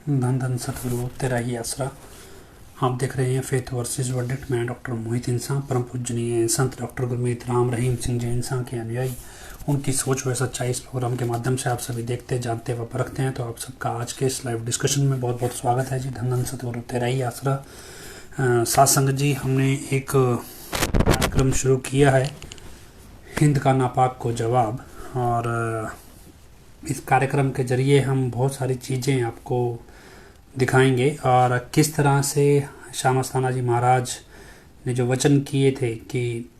धन धन सतगुरु तेरा ही आसरा। आप देख रहे हैं फेथ वर्सेस वर्डिक्ट। मैं डॉक्टर मोहित इंसान, परम पूजनीय संत डॉक्टर गुरमीत राम रहीम सिंह जी इंसान के अनुयायी, उनकी सोच व सच्चाई इस प्रोग्राम के माध्यम से आप सभी देखते, जानते व परखते हैं। तो आप सबका आज के इस लाइव डिस्कशन में बहुत बहुत स्वागत है जी। धन धन सतगुरु तेरा ही आसरा। साथ संगत जी, हमने एक कार्यक्रम शुरू किया है, हिंद का नापाक को जवाब। और इस कार्यक्रम के जरिए हम बहुत सारी चीज़ें आपको दिखाएंगे और किस तरह से श्याम अस्थाना जी महाराज ने जो वचन किए थे कि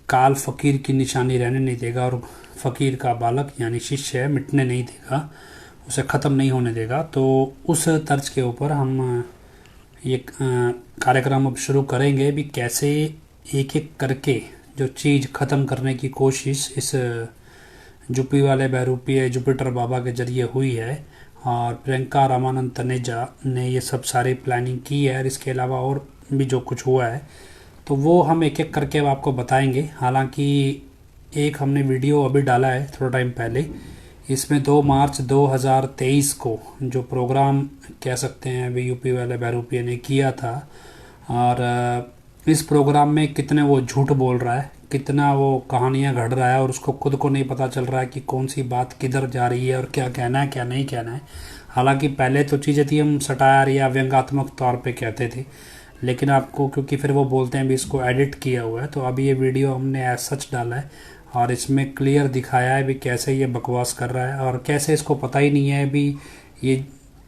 काल फकीर की निशानी रहने नहीं देगा और फकीर का बालक यानी शिष्य मिटने नहीं देगा, उसे ख़त्म नहीं होने देगा। तो उस तर्ज के ऊपर हम ये कार्यक्रम अब शुरू करेंगे भी, कैसे एक एक करके जो चीज़ ख़त्म करने की कोशिश इस जुपी वाले बहरूपीय जुपिटर बाबा के जरिए हुई है। और प्रियंका रामानंद तनेजा ने ये सब सारी प्लानिंग की है, और इसके अलावा और भी जो कुछ हुआ है तो वो हम एक एक करके अब आपको बताएंगे। हालांकि एक हमने वीडियो अभी डाला है थोड़ा टाइम पहले, इसमें 2 मार्च 2023 को जो प्रोग्राम कह सकते हैं अभी यूपी वाले बहरूपीय ने किया था, और इस प्रोग्राम में कितने वो झूठ बोल रहा है, कितना वो कहानियाँ घड़ रहा है, और उसको खुद को नहीं पता चल रहा है कि कौन सी बात किधर जा रही है और क्या कहना है क्या नहीं कहना है। हालांकि पहले तो चीज़ें थी हम सटायर या व्यंग्यात्मक तौर पे कहते थे, लेकिन आपको क्योंकि फिर वो बोलते हैं भी इसको एडिट किया हुआ है, तो अभी ये वीडियो हमने एज सच डाला है और इसमें क्लियर दिखाया है भी कैसे ये बकवास कर रहा है और कैसे इसको पता ही नहीं है भी ये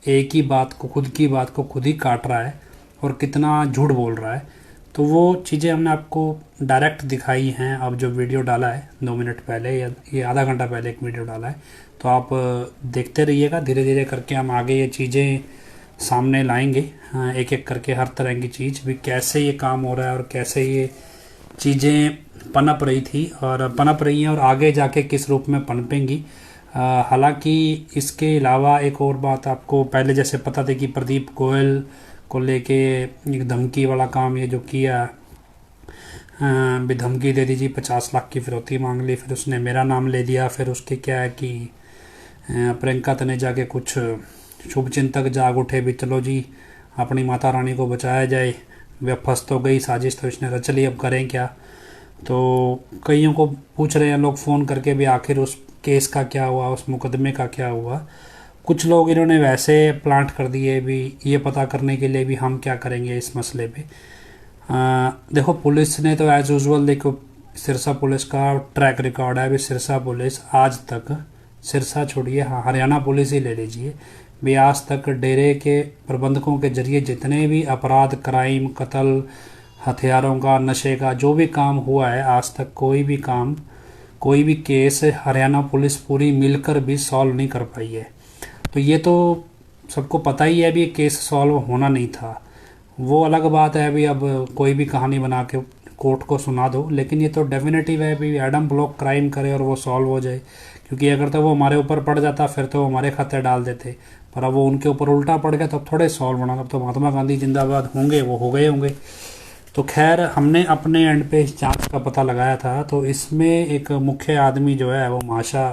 एक ही बात को, खुद की बात को खुद ही काट रहा है और कितना झूठ बोल रहा है। तो वो चीज़ें हमने आपको डायरेक्ट दिखाई हैं। अब जो वीडियो डाला है 2 मिनट पहले या ये आधा घंटा पहले एक वीडियो डाला है, तो आप देखते रहिएगा। धीरे धीरे करके हम आगे ये चीज़ें सामने लाएंगे, एक एक करके हर तरह की चीज़ भी, कैसे ये काम हो रहा है और कैसे ये चीज़ें पनप रही थी और पनप रही हैं और आगे जाके किस रूप में पनपेंगी। हालांकि इसके अलावा एक और बात आपको पहले जैसे पता थी कि प्रदीप गोयल को लेके एक धमकी वाला काम ये जो किया, भी धमकी दे दीजिए, 50 लाख की फिरौती मांग ली, फिर उसने मेरा नाम ले दिया। फिर उसके क्या है कि प्रियंका तनेजा के कुछ शुभ चिंतक जाग उठे भी, चलो जी अपनी माता रानी को बचाया जाए, वे फंस तो गई, साजिश तो इसने रच ली, अब करें क्या। तो कईयों को पूछ रहे हैं लोग फ़ोन करके भी आखिर उस केस का क्या हुआ, उस मुकदमे का क्या हुआ। कुछ लोग इन्होंने वैसे प्लांट कर दिए भी ये पता करने के लिए भी हम क्या करेंगे इस मसले पे। देखो पुलिस ने तो एज़ यूजुअल, देखो सिरसा पुलिस का ट्रैक रिकॉर्ड है भी, सिरसा पुलिस आज तक, सिरसा छोड़िए हाँ हरियाणा पुलिस ही ले लीजिए भी, आज तक डेरे के प्रबंधकों के जरिए जितने भी अपराध, क्राइम, कत्ल, हथियारों का, नशे का जो भी काम हुआ है, आज तक कोई भी काम, कोई भी केस हरियाणा पुलिस पूरी मिलकर भी सॉल्व नहीं कर पाई है। तो ये तो सबको पता ही है भी केस सॉल्व होना नहीं था, वो अलग बात है अभी। अब कोई भी कहानी बना के कोर्ट को सुना दो, लेकिन ये तो डेफिनेटिव है भी एडम ब्लॉक क्राइम करे और वो सॉल्व हो जाए। क्योंकि अगर तो वो हमारे ऊपर पड़ जाता फिर तो हमारे खाते डाल देते, पर अब वो उनके ऊपर उल्टा पड़ गया, तब थोड़े सॉल्व होना, तब तो महात्मा गांधी जिंदाबाद होंगे, वो हो गए होंगे। तो खैर हमने अपने एंड पे इस जाँच का पता लगाया था, तो इसमें एक मुख्य आदमी जो है वो माशा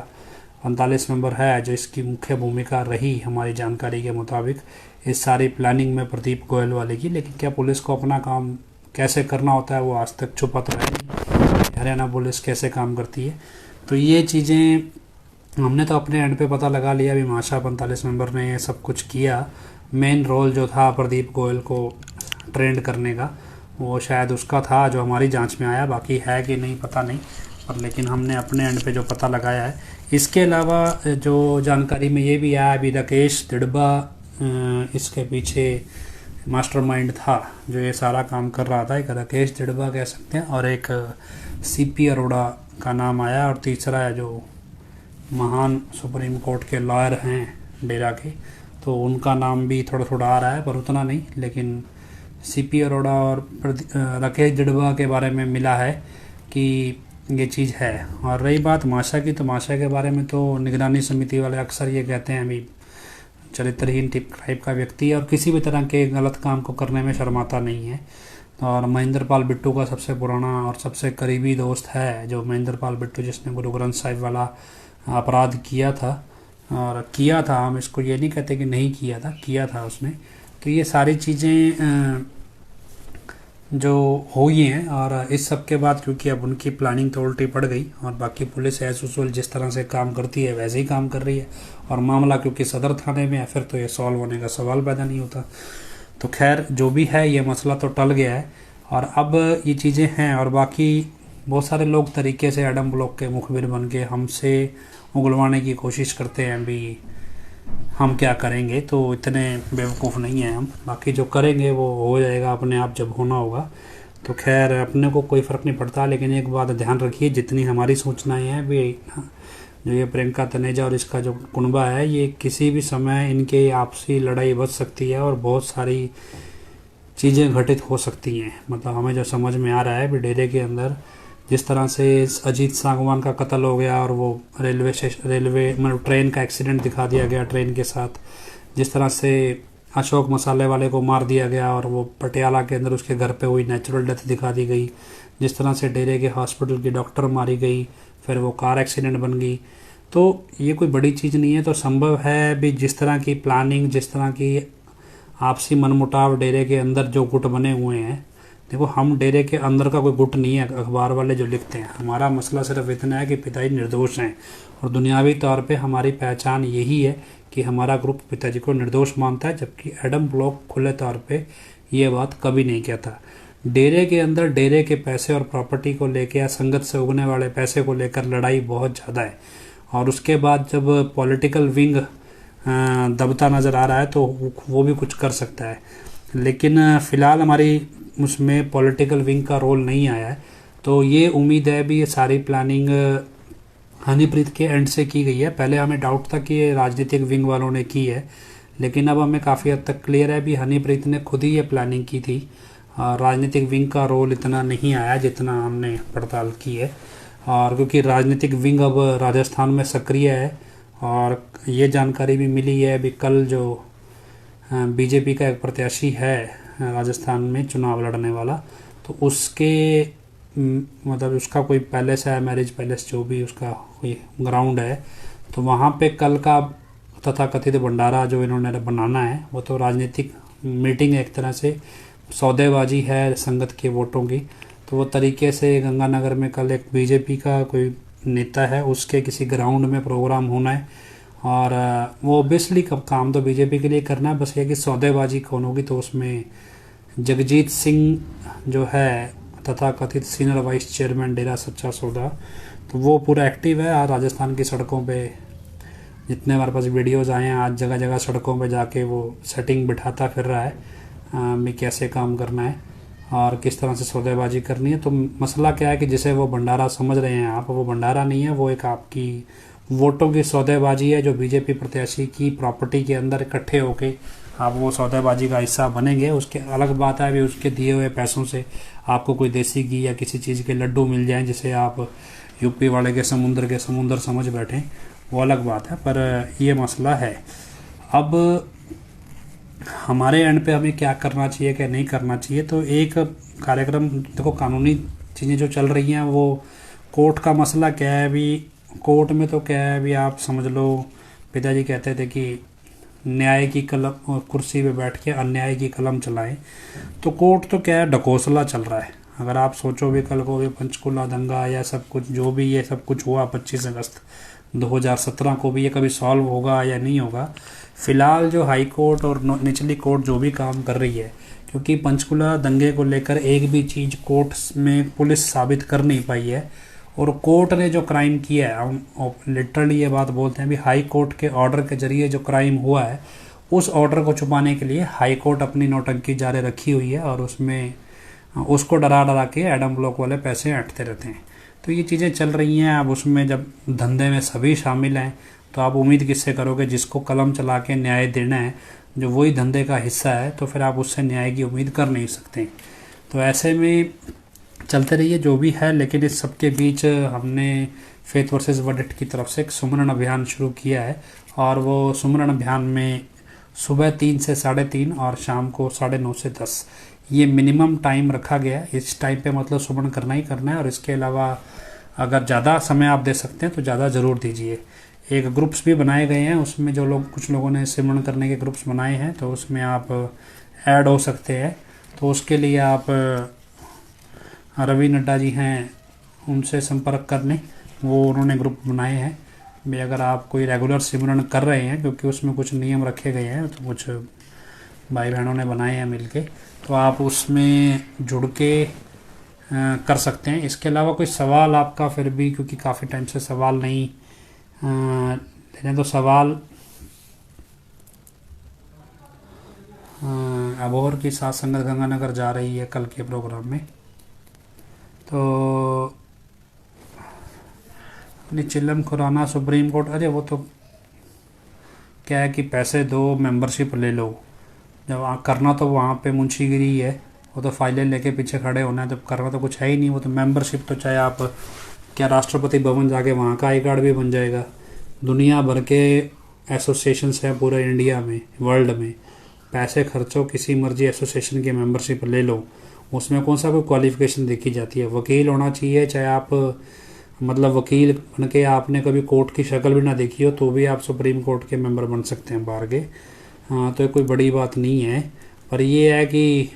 45 नंबर है, जो इसकी मुख्य भूमिका रही हमारी जानकारी के मुताबिक इस सारी प्लानिंग में प्रदीप गोयल वाले की। लेकिन क्या पुलिस को अपना काम कैसे करना होता है वो आज तक छुपा तो है नहीं, हरियाणा पुलिस कैसे काम करती है। तो ये चीज़ें हमने तो अपने एंड पे पता लगा लिया भी, माशा 45 नंबर ने ये सब कुछ किया। मेन रोल जो था प्रदीप गोयल को ट्रेंड करने का, वो शायद उसका था जो हमारी जांच में आया, बाकी है कि नहीं पता नहीं, पर लेकिन हमने अपने एंड पे जो पता लगाया है। इसके अलावा जो जानकारी में ये भी आया अभी, राकेश दिड़बा इसके पीछे मास्टरमाइंड था जो ये सारा काम कर रहा था, एक राकेश दिड़बा कह सकते हैं, और एक सीपी अरोड़ा का नाम आया, और तीसरा है जो महान सुप्रीम कोर्ट के लॉयर हैं डेरा के, तो उनका नाम भी थोड़ा थोड़ा आ रहा है पर उतना नहीं। लेकिन सीपी अरोड़ा और राकेश दिड़बा के बारे में मिला है कि ये चीज़ है। और रही बात माशा की, तो माशा के बारे में तो निगरानी समिति वाले अक्सर ये कहते हैं अभी चरित्रहीन टाइप का व्यक्ति है और किसी भी तरह के गलत काम को करने में शर्माता नहीं है। और महेंद्र पाल बिट्टू का सबसे पुराना और सबसे करीबी दोस्त है जो महेंद्र पाल बिट्टू, जिसने गुरु ग्रंथ साहिब वाला अपराध किया था, और किया था, हम इसको ये नहीं कहते कि नहीं किया था, किया था उसने। तो ये सारी चीज़ें जो हुई हैं, और इस सब के बाद क्योंकि अब उनकी प्लानिंग तो उल्टी पड़ गई, और बाकी पुलिस एज यूजुअल जिस तरह से काम करती है वैसे ही काम कर रही है, और मामला क्योंकि सदर थाने में है फिर तो ये सॉल्व होने का सवाल पैदा नहीं होता। तो खैर जो भी है, ये मसला तो टल गया है, और अब ये चीज़ें हैं। और बाकी बहुत सारे लोग तरीके से एडम ब्लॉक के मुखबिर बन के हमसे उगलवाने की कोशिश करते हैं भी हम क्या करेंगे, तो इतने बेवकूफ़ नहीं हैं हम। बाकी जो करेंगे वो हो जाएगा अपने आप जब होना होगा। तो खैर अपने को कोई फ़र्क नहीं पड़ता, लेकिन एक बात ध्यान रखिए, जितनी हमारी सूचनाएं हैं भी, जो ये प्रियंका तनेजा और इसका जो कुनबा है, ये किसी भी समय इनके आपसी लड़ाई बच सकती है और बहुत सारी चीज़ें घटित हो सकती हैं। मतलब हमें जो समझ में आ रहा है भी डेरे के अंदर जिस तरह से अजीत सांगवान का कत्ल हो गया, और वो रेलवे मतलब ट्रेन का एक्सीडेंट दिखा दिया गया ट्रेन के साथ, जिस तरह से अशोक मसाले वाले को मार दिया गया और वो पटियाला के अंदर उसके घर पे हुई नेचुरल डेथ दिखा दी गई, जिस तरह से डेरे के हॉस्पिटल की डॉक्टर मारी गई, फिर वो कार एक्सीडेंट बन गई। तो ये कोई बड़ी चीज़ नहीं है। तो संभव है भी जिस तरह की प्लानिंग, जिस तरह की आपसी मनमुटाव डेरे के अंदर जो गुट बने हुए हैं, देखो हम डेरे के अंदर का कोई गुट नहीं है अखबार वाले जो लिखते हैं। हमारा मसला सिर्फ इतना है कि पिताजी निर्दोष हैं, और दुनियावी तौर पे हमारी पहचान यही है कि हमारा ग्रुप पिताजी को निर्दोष मानता है, जबकि एडम ब्लॉक खुले तौर पे ये बात कभी नहीं कहता। डेरे के अंदर डेरे के पैसे और प्रॉपर्टी को लेकर या संगत से उगने वाले पैसे को लेकर लड़ाई बहुत ज़्यादा है, और उसके बाद जब पॉलिटिकल विंग दबता नज़र आ रहा है तो वो भी कुछ कर सकता है। लेकिन फ़िलहाल हमारी उसमें पॉलिटिकल विंग का रोल नहीं आया है। तो ये उम्मीद है भी ये सारी प्लानिंग हनीप्रीत के एंड से की गई है। पहले हमें डाउट था कि ये राजनीतिक विंग वालों ने की है, लेकिन अब हमें काफ़ी हद तक क्लियर है भी हनीप्रीत ने खुद ही ये प्लानिंग की थी। राजनीतिक विंग का रोल इतना नहीं आया जितना हमने पड़ताल की है, और क्योंकि राजनीतिक विंग अब राजस्थान में सक्रिय है, और ये जानकारी भी मिली है भी कल जो बीजेपी का एक प्रत्याशी है राजस्थान में चुनाव लड़ने वाला, तो उसके मतलब उसका कोई पैलेस है, मैरिज पैलेस जो भी उसका कोई ग्राउंड है, तो वहाँ पे कल का तथाकथित भंडारा जो इन्होंने बनाना है वो तो राजनीतिक मीटिंग है, एक तरह से सौदेबाजी है संगत के वोटों की। तो वो तरीके से गंगानगर में कल एक बीजेपी का कोई नेता है उसके किसी ग्राउंड में प्रोग्राम होना है, और वो ऑब्वियसली काम तो बीजेपी के लिए करना है, बस ये कि सौदेबाजी कौन होगी। तो उसमें जगजीत सिंह जो है तथा कथित सीनियर वाइस चेयरमैन डेरा सच्चा सौदा, तो वो पूरा एक्टिव है। आज राजस्थान की सड़कों पे जितने हमारे पास वीडियोज़ आए हैं, आज जगह जगह सड़कों पे जाके वो सेटिंग बिठाता फिर रहा है में कैसे काम करना है और किस तरह से सौदेबाजी करनी है। तो मसला क्या है कि जिसे वो भंडारा समझ रहे हैं आप, वो भंडारा नहीं है, वो एक आपकी वोटों की सौदेबाजी है, जो बीजेपी प्रत्याशी की प्रॉपर्टी के अंदर इकट्ठे होके आप वो सौदेबाजी का हिस्सा बनेंगे। उसके अलग बात है भी उसके दिए हुए पैसों से आपको कोई देसी घी या किसी चीज़ के लड्डू मिल जाएं जिसे आप यूपी वाले के समुंदर समझ बैठें, वो अलग बात है। पर ये मसला है। अब हमारे एंड पे हमें क्या करना चाहिए क्या नहीं करना चाहिए, तो एक कार्यक्रम देखो, कानूनी चीज़ें जो चल रही हैं वो कोर्ट का मसला क्या है अभी। कोर्ट में तो क्या है अभी, आप समझ लो पिताजी कहते थे कि न्याय की कलम, कुर्सी पे बैठ के अन्याय की कलम चलाएं, तो कोर्ट तो क्या है ढकोसला चल रहा है। अगर आप सोचो भी कल को भी पंचकुला दंगा या सब कुछ जो भी ये सब कुछ हुआ 25 अगस्त 2017 को भी, ये कभी सॉल्व होगा या नहीं होगा। फिलहाल जो हाई कोर्ट और निचली कोर्ट जो भी काम कर रही है, क्योंकि पंचकुला दंगे को लेकर एक भी चीज़ कोर्ट में पुलिस साबित कर नहीं पाई है, और कोर्ट ने जो क्राइम किया है, हम लिटरली ये बात बोलते हैं भी हाई कोर्ट के ऑर्डर के जरिए जो क्राइम हुआ है, उस ऑर्डर को छुपाने के लिए हाई कोर्ट अपनी नौटंकी जारी रखी हुई है, और उसमें उसको डरा डरा के एडम ब्लॉक वाले पैसे ऐंठते रहते हैं। तो ये चीज़ें चल रही हैं। अब उसमें जब धंधे में सभी शामिल हैं तो आप उम्मीद किससे करोगे, जिसको कलम चला के न्याय देना है, जो वही धंधे का हिस्सा है, तो फिर आप उससे न्याय की उम्मीद कर नहीं सकते। तो ऐसे में चलते रहिए जो भी है। लेकिन इस सब के बीच हमने फेथ वर्सेस वर्डिक्ट की तरफ से एक सुमरन अभियान शुरू किया है, और वो सुमरन अभियान में सुबह 3 से 3:30 और शाम को 9:30 से 10 ये मिनिमम टाइम रखा गया है। इस टाइम पे मतलब सुमन करना ही करना है, और इसके अलावा अगर ज़्यादा समय आप दे सकते हैं तो ज़्यादा ज़रूर दीजिए। एक ग्रुप्स भी बनाए गए हैं, उसमें जो लोग, कुछ लोगों ने सिमरन करने के ग्रुप्स बनाए हैं, तो उसमें आप ऐड हो सकते हैं। तो उसके लिए आप रवि नड्डा जी हैं, उनसे संपर्क कर लें, वो उन्होंने ग्रुप बनाए हैं भी। अगर आप कोई रेगुलर सिमरन कर रहे हैं, क्योंकि उसमें कुछ नियम रखे गए हैं, तो कुछ भाई बहनों ने बनाए हैं मिलके, तो आप उसमें जुड़ के कर सकते हैं। इसके अलावा कोई सवाल आपका फिर भी, क्योंकि काफ़ी टाइम से सवाल नहीं लेने, तो सवाल अबोहर की सात संगत गंगानगर जा रही है कल के प्रोग्राम में, तो अपनी चिल्लम खुराना सुप्रीम कोर्ट, अरे वो तो क्या है कि पैसे दो, मेंबरशिप ले लो। जब करना तो वहाँ पे मुंशीगिरी है, वो तो फाइलें लेके पीछे खड़े होना है, तो करना तो कुछ है ही नहीं। वो तो मेंबरशिप तो चाहे आप क्या राष्ट्रपति भवन जाके वहाँ का आई कार्ड भी बन जाएगा। दुनिया भर के एसोसिएशंस हैं पूरे इंडिया में, वर्ल्ड में। पैसे खर्चो, किसी मर्जी एसोसिएशन की मेंबरशिप ले लो, उसमें कौन सा कोई क्वालिफिकेशन देखी जाती है। वकील होना चाहिए, चाहे आप मतलब वकील बन के आपने कभी कोर्ट की शक्ल भी ना देखी हो, तो भी आप सुप्रीम कोर्ट के मेंबर बन सकते हैं बार के। हाँ, तो कोई बड़ी बात नहीं है, पर ये है कि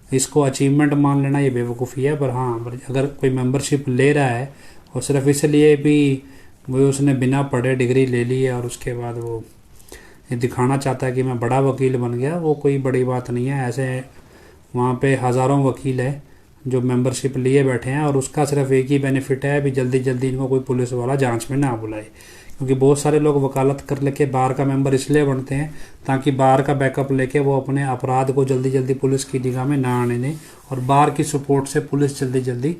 इसको अचीवमेंट मान लेना ये बेवकूफ़ी है। पर हाँ, अगर कोई मेंबरशिप ले रहा है और सिर्फ इसलिए भी वो उसने बिना पढ़े डिग्री ले ली है और उसके बाद वो ये दिखाना चाहता है कि मैं बड़ा वकील बन गया, वो कोई बड़ी बात नहीं है। ऐसे वहाँ पे हज़ारों वकील है जो मेंबरशिप लिए बैठे हैं, और उसका सिर्फ एक ही बेनिफिट है, अभी जल्दी जल्दी इनको कोई पुलिस वाला जांच में ना बुलाए। क्योंकि बहुत सारे लोग वकालत कर लेके बार का मेंबर इसलिए बनते हैं ताकि बार का बैकअप लेके वो अपने अपराध को जल्दी जल्दी पुलिस की निगाह में ना आने दें, और बार की सपोर्ट से पुलिस जल्दी जल्दी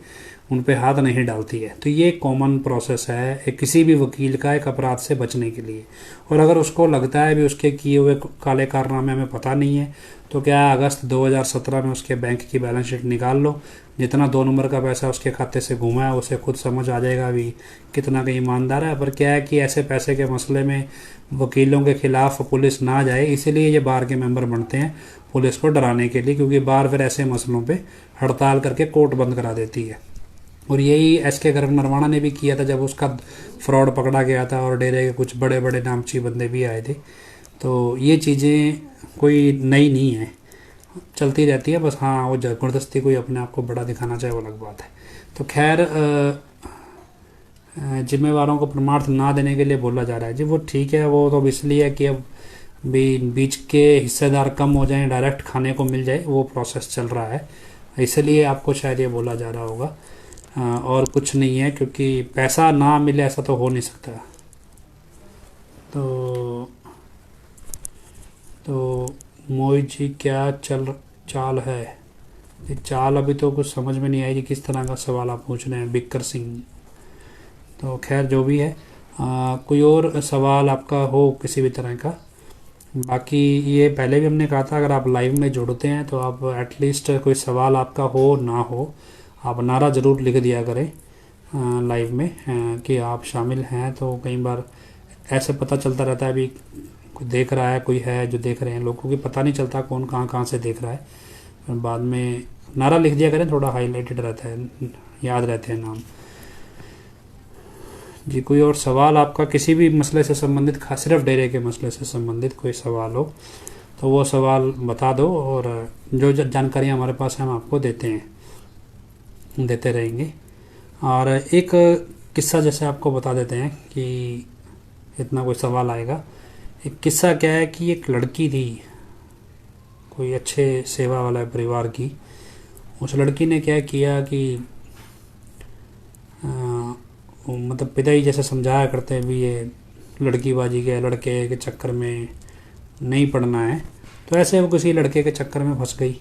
उन पे हाथ नहीं डालती है। तो ये कॉमन प्रोसेस है एक किसी भी वकील का एक अपराध से बचने के लिए। और अगर उसको लगता है भी उसके किए हुए काले कारनामे हमें पता नहीं है, तो क्या अगस्त 2017 में उसके बैंक की बैलेंस शीट निकाल लो, जितना 2 नंबर का पैसा उसके खाते से घूमा है उसे खुद समझ आ जाएगा भी कितना का ईमानदार है। पर क्या है कि ऐसे पैसे के मसले में वकीलों के खिलाफ पुलिस ना जाए, इसीलिए ये बार के मेंबर बनते हैं, पुलिस को डराने के लिए, क्योंकि बार फिर ऐसे मसलों पे हड़ताल करके कोर्ट बंद करा देती है। और यही एस.के. नरवाणा ने भी किया था जब उसका फ्रॉड पकड़ा गया था, और डेरे के कुछ बड़े बड़े नामची बंदे भी आए थे। तो ये चीज़ें कोई नई नहीं है, चलती रहती है बस। हाँ, वो ज़बरदस्ती कोई अपने आप को बड़ा दिखाना चाहे वो अलग बात है। तो खैर, जिम्मेवारों को परमार्थ ना देने के लिए बोला जा रहा है जी, वो ठीक है। वो तो इसलिए है कि अब भी बीच के हिस्सेदार कम हो जाएं, डायरेक्ट खाने को मिल जाए, वो प्रोसेस चल रहा है, इसलिए आपको शायद ये बोला जा रहा होगा, और कुछ नहीं है। क्योंकि पैसा ना मिले ऐसा तो हो नहीं सकता। तो मोहित जी, क्या चाल है? ये चाल अभी तो कुछ समझ में नहीं आई जी, किस तरह का सवाल आप पूछ रहे हैं, बिक्कर सिंह। तो खैर जो भी है, कोई और सवाल आपका हो किसी भी तरह का। बाकी ये पहले भी हमने कहा था, अगर आप लाइव में जुड़ते हैं तो आप एटलीस्ट कोई सवाल आपका हो ना हो, आप नारा ज़रूर लिख दिया करें लाइव में कि आप शामिल हैं। तो कई बार ऐसे पता चलता रहता है अभी कोई देख रहा है, कोई है जो देख रहे हैं, लोगों को पता नहीं चलता कौन कहाँ से देख रहा है। और बाद में नारा लिख दिया करें, थोड़ा हाईलाइटेड रहता है, याद रहते हैं नाम जी। कोई और सवाल आपका किसी भी मसले से संबंधित, खास सिर्फ डेरे के मसले से संबंधित कोई सवाल हो तो वो सवाल बता दो, और जो जानकारियाँ हमारे पास हैं हम आपको देते रहेंगे। और एक किस्सा जैसे आपको बता देते हैं कि इतना कोई सवाल आएगा। एक किस्सा क्या है कि एक लड़की थी कोई अच्छे सेवा वाला परिवार की। उस लड़की ने क्या किया कि मतलब पिताजी जैसे समझाया करते हैं भी ये लड़कीबाजी के, लड़के के चक्कर में नहीं पड़ना है, तो ऐसे वो किसी लड़के के चक्कर में फंस गई।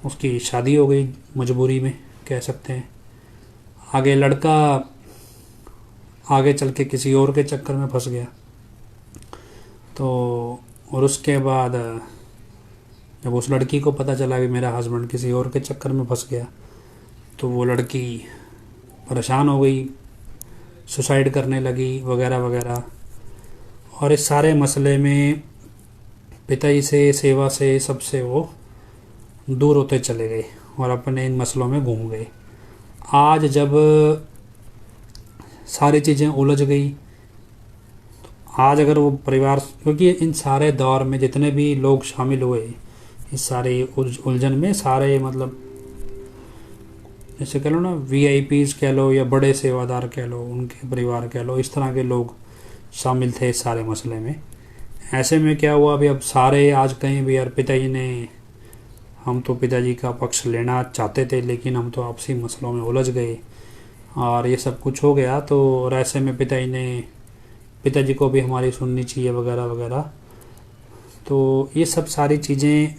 उसकी शादी हो गई मजबूरी में, कह सकते हैं। आगे लड़का आगे चल के किसी और के चक्कर में फंस गया। तो और उसके बाद जब उस लड़की को पता चला कि मेरा हस्बैंड किसी और के चक्कर में फंस गया, तो वो लड़की परेशान हो गई, सुसाइड करने लगी वगैरह वगैरह। और इस सारे मसले में पिताजी से, सेवा से, सबसे वो दूर होते चले गए और अपने इन मसलों में घूम गए। आज जब सारी चीज़ें उलझ गई आज अगर वो परिवार, क्योंकि इन सारे दौर में जितने भी लोग शामिल हुए इस सारे उलझन में, सारे मतलब जैसे कह लो ना वीआईपीज कह लो या बड़े सेवादार कह लो, उनके परिवार कह लो, इस तरह के लोग शामिल थे इस सारे मसले में। ऐसे में क्या हुआ, अभी अब सारे आज कहीं भी यार पिताजी ने, हम तो पिताजी का पक्ष लेना चाहते थे लेकिन हम तो आपसी मसलों में उलझ गए और ये सब कुछ हो गया, तो और ऐसे में पिताजी को भी हमारी सुननी चाहिए वगैरह वगैरह। तो ये सब सारी चीज़ें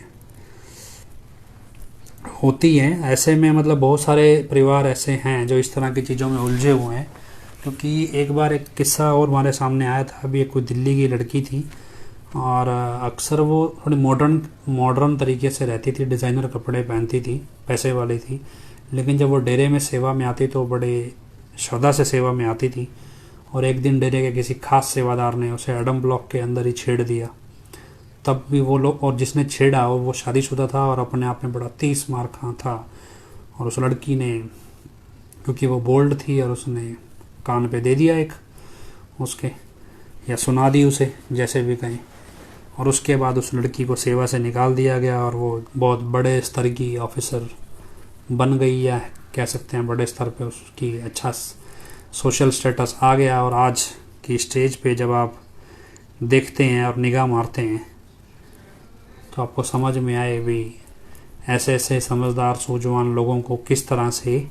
होती हैं। ऐसे में मतलब बहुत सारे परिवार ऐसे हैं जो इस तरह की चीज़ों में उलझे हुए हैं। क्योंकि एक बार एक किस्सा और हमारे सामने आया था, अभी एक कोई दिल्ली की लड़की थी और अक्सर वो थोड़ी मॉडर्न तरीके से रहती थी, डिज़ाइनर कपड़े पहनती थी, पैसे वाली थी, लेकिन जब वो डेरे में सेवा में आती तो बड़े श्रद्धा से सेवा में आती थी। और एक दिन डेरे के किसी खास सेवादार ने उसे एडम ब्लॉक के अंदर ही छेड़ दिया। तब भी वो लोग, और जिसने छेड़ा वो शादीशुदा था और अपने आप में बड़ा 30 मार खा था। और उस लड़की ने, क्योंकि वो बोल्ड थी, और उसने कान पे दे दिया एक उसके, या सुना दी उसे, जैसे भी कहें। और उसके बाद उस लड़की को सेवा से निकाल दिया गया और वो बहुत बड़े स्तर की ऑफिसर बन गई, या कह सकते हैं बड़े स्तर पे उसकी अच्छा सोशल स्टेटस आ गया। और आज की स्टेज पे जब आप देखते हैं और निगाह मारते हैं तो आपको समझ में आए भी ऐसे ऐसे समझदार सूझवान लोगों को किस तरह से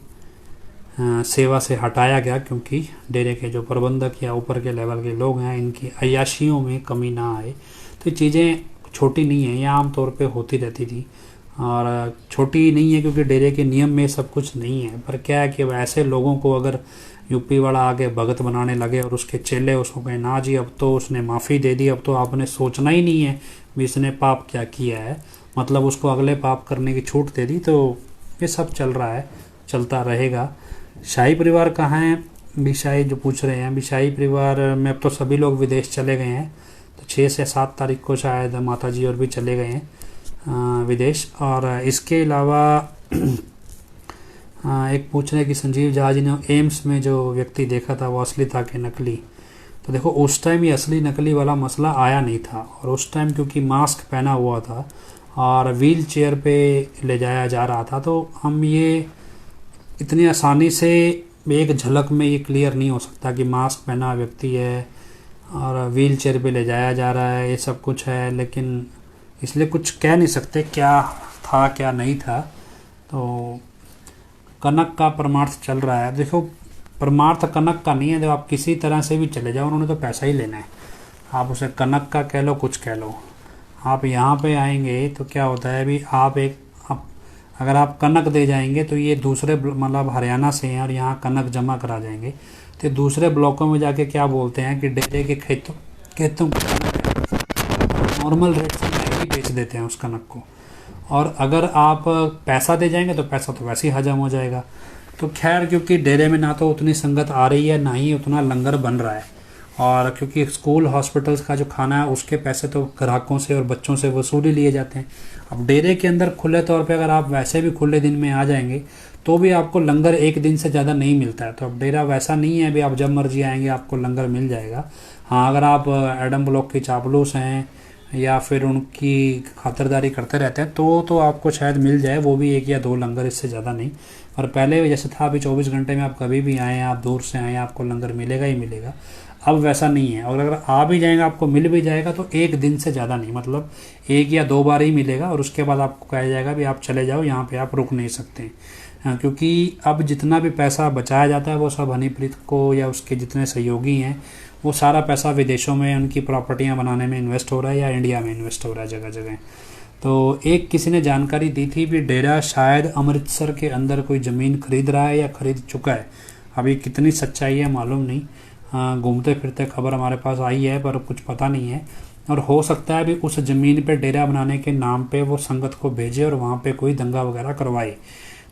सेवा से हटाया गया, क्योंकि डेरे के जो प्रबंधक या ऊपर के लेवल के लोग हैं इनकी अय्याशियों में कमी ना आए। तो ये चीज़ें छोटी नहीं है, ये आम तौर पे होती रहती थी। और छोटी नहीं है क्योंकि डेरे के नियम में सब कुछ नहीं है, पर क्या है कि ऐसे लोगों को अगर यूपी वाला आगे भगत बनाने लगे और उसके चेले उसको कहें ना जी अब तो उसने माफ़ी दे दी, अब तो आपने सोचना ही नहीं है भी इसने पाप क्या किया है, मतलब उसको अगले पाप करने की छूट दे दी, तो ये सब चल रहा है, चलता रहेगा। शाही परिवार कहाँ है, बिशाही जो पूछ रहे हैं, बिशाही परिवार में अब तो सभी लोग विदेश चले गए हैं। तो 6 से 7 तारीख को शायद माता जी और भी चले गए हैं विदेश। और इसके अलावा एक पूछ रहे हैं कि संजीव झा जी ने एम्स में जो व्यक्ति देखा था वो असली था कि नकली। तो देखो उस टाइम ये असली नकली वाला मसला आया नहीं था, और उस टाइम क्योंकि मास्क पहना हुआ था और व्हील चेयर पे ले जाया जा रहा था, तो हम ये इतनी आसानी से एक झलक में ये क्लियर नहीं हो सकता कि मास्क पहना व्यक्ति है और व्हील चेयर पे ले जाया जा रहा है, ये सब कुछ है। लेकिन इसलिए कुछ कह नहीं सकते क्या था क्या नहीं था। तो कनक का परमार्थ चल रहा है। देखो परमार्थ कनक का नहीं है, जब आप किसी तरह से भी चले जाओ उन्होंने तो पैसा ही लेना है, आप उसे कनक का कह लो कुछ कह लो। आप यहाँ पे आएंगे तो क्या होता है अभी अगर आप कनक दे जाएंगे तो ये दूसरे मतलब हरियाणा से हैं और यहाँ कनक जमा करा जाएंगे, तो दूसरे ब्लॉकों में जाके क्या बोलते हैं कि डेरे के खेतों नॉर्मल रेट से महंगी बेच देते हैं उस कनक को। और अगर आप पैसा दे जाएंगे तो पैसा तो वैसे ही हजम हो जाएगा। तो खैर क्योंकि डेरे में ना तो उतनी संगत आ रही है ना ही उतना लंगर बन रहा है, और क्योंकि स्कूल हॉस्पिटल्स का जो खाना है उसके पैसे तो ग्राहकों से और बच्चों से वसूल ही लिए जाते हैं। अब डेरे के अंदर खुले तौर पे अगर आप वैसे भी खुले दिन में आ जाएंगे तो भी आपको लंगर एक दिन से ज़्यादा नहीं मिलता है। तो अब डेरा वैसा नहीं है भी आप जब मर्जी आएंगे आपको लंगर मिल जाएगा। हाँ अगर आप एडम ब्लॉक के चापलूस हैं या फिर उनकी खातिरदारी करते रहते हैं तो आपको शायद मिल जाए, वो भी 1 या 2 लंगर, इससे ज़्यादा नहीं। पर पहले जैसे था अभी 24 घंटे में आप कभी भी आएँ, आप दूर से आएँ, आपको लंगर मिलेगा ही मिलेगा। अब वैसा नहीं है, और अगर आ भी जाएगा आपको मिल भी जाएगा तो 1 दिन से ज़्यादा नहीं, मतलब 1 या 2 बार ही मिलेगा, और उसके बाद आपको कहा जाएगा भी आप चले जाओ, यहाँ पे आप रुक नहीं सकते। क्योंकि अब जितना भी पैसा बचाया जाता है वो सब हनीप्रीत को या उसके जितने सहयोगी हैं वो सारा पैसा विदेशों में उनकी प्रॉपर्टियां बनाने में इन्वेस्ट हो रहा है या इंडिया में इन्वेस्ट हो रहा है जगह जगह। तो एक किसी ने जानकारी दी थी भी डेरा शायद अमृतसर के अंदर कोई ज़मीन खरीद रहा है या खरीद चुका है, अभी कितनी सच्चाई है मालूम नहीं, घूमते फिरते खबर हमारे पास आई है पर कुछ पता नहीं है। और हो सकता है भी उस ज़मीन पे डेरा बनाने के नाम पे वो संगत को भेजे और वहाँ पे कोई दंगा वगैरह करवाए।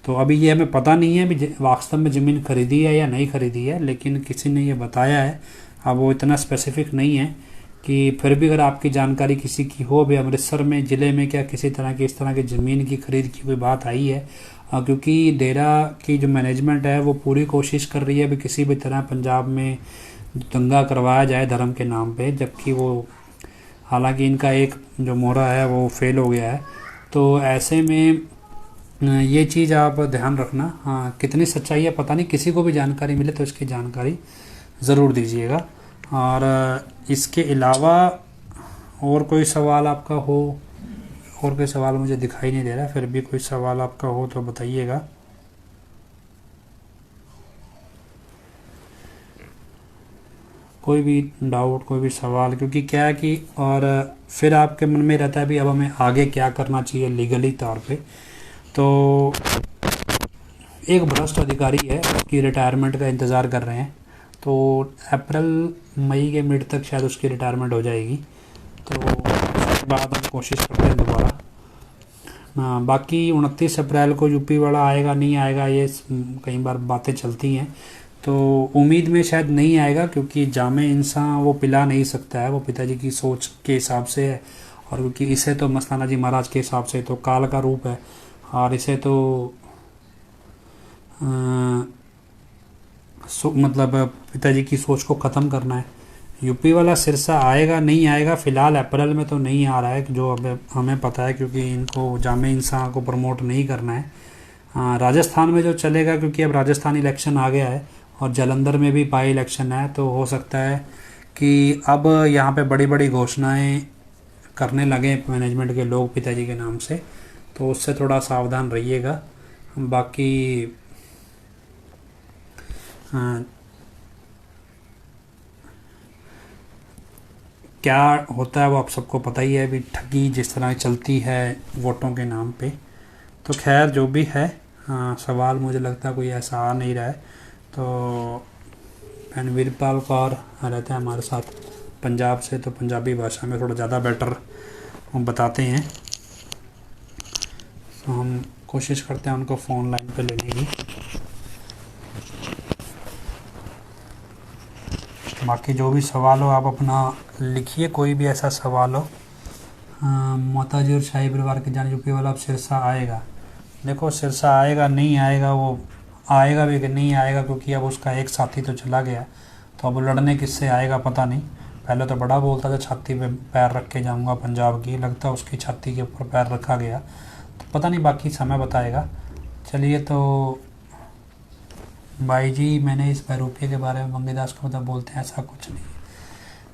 तो अभी ये हमें पता नहीं है भी वास्तव में ज़मीन खरीदी है या नहीं खरीदी है, लेकिन किसी ने ये बताया है। अब वो इतना स्पेसिफिक नहीं है कि फिर भी अगर आपकी जानकारी किसी की हो भी अमृतसर में ज़िले में क्या किसी तरह की इस तरह की ज़मीन की खरीद की कोई बात आई है, क्योंकि डेरा की जो मैनेजमेंट है वो पूरी कोशिश कर रही है भी किसी भी तरह पंजाब में दंगा करवाया जाए धर्म के नाम पे, जबकि वो हालांकि इनका एक जो मोहरा है वो फेल हो गया है। तो ऐसे में ये चीज़ आप ध्यान रखना। हाँ, कितनी सच्चाई है पता नहीं, किसी को भी जानकारी मिले तो इसकी जानकारी ज़रूर दीजिएगा। और इसके अलावा और कोई सवाल आपका हो? और कोई सवाल मुझे दिखाई नहीं दे रहा, फिर भी कोई सवाल आपका हो तो बताइएगा। कोई भी डाउट, कोई भी सवाल, क्योंकि क्या है कि और फिर आपके मन में रहता है भी अब हमें आगे क्या करना चाहिए लीगली तौर पे। तो एक भ्रष्ट अधिकारी है, उसकी रिटायरमेंट का इंतज़ार कर रहे हैं, तो अप्रैल मई के मिड तक शायद उसकी रिटायरमेंट हो जाएगी। तो उसके बाद हम कोशिश करते हैं दोबारा। बाकी 29 अप्रैल को यूपी वाला आएगा नहीं आएगा, ये कई बार बातें चलती हैं। तो उम्मीद में शायद नहीं आएगा, क्योंकि जामे इंसान वो पिला नहीं सकता है, वो पिताजी की सोच के हिसाब से है। और क्योंकि इसे तो मस्ताना जी महाराज के हिसाब से तो काल का रूप है, और इसे तो मतलब पिताजी की सोच को ख़त्म करना है। यूपी वाला सिरसा आएगा नहीं आएगा, फ़िलहाल अप्रैल में तो नहीं आ रहा है जो अब हमें पता है, क्योंकि इनको जामे इंसान को प्रमोट नहीं करना है। राजस्थान में जो चलेगा, क्योंकि अब राजस्थान इलेक्शन आ गया है और जालंधर में भी बाई इलेक्शन है, तो हो सकता है कि अब यहाँ पे बड़ी बड़ी घोषणाएं करने लगे मैनेजमेंट के लोग पिताजी के नाम से, तो उससे थोड़ा सावधान रहिएगा। बाकी क्या होता है वो आप सबको पता ही है, भी ठगी जिस तरह चलती है वोटों के नाम पे। तो खैर जो भी है, सवाल मुझे लगता है कोई ऐसा आ नहीं रहा है। तो बहन वीरपाल कौर रहते हैं हमारे साथ पंजाब से, तो पंजाबी भाषा में थोड़ा ज़्यादा बेटर हम बताते हैं, तो हम कोशिश करते हैं उनको फ़ोन लाइन पे लेने की। बाकी जो भी सवाल हो आप अपना लिखिए, कोई भी ऐसा सवाल हो। माताजी और शाही परिवार के जाने यूपी वाला अब सिरसा आएगा। देखो सिरसा आएगा नहीं आएगा, वो आएगा भी कि नहीं आएगा, क्योंकि अब उसका एक साथी तो चला गया, तो अब लड़ने किससे आएगा पता नहीं। पहले तो बड़ा बोलता था छाती पे पैर रख के जाऊंगा पंजाब की, लगता है उसकी छाती के ऊपर पैर रखा गया, तो पता नहीं, बाकी समय बताएगा। चलिए, तो भाई जी मैंने इस बहरूपिया के बारे में बंगीदास को मतलब बोलते हैं, ऐसा कुछ नहीं।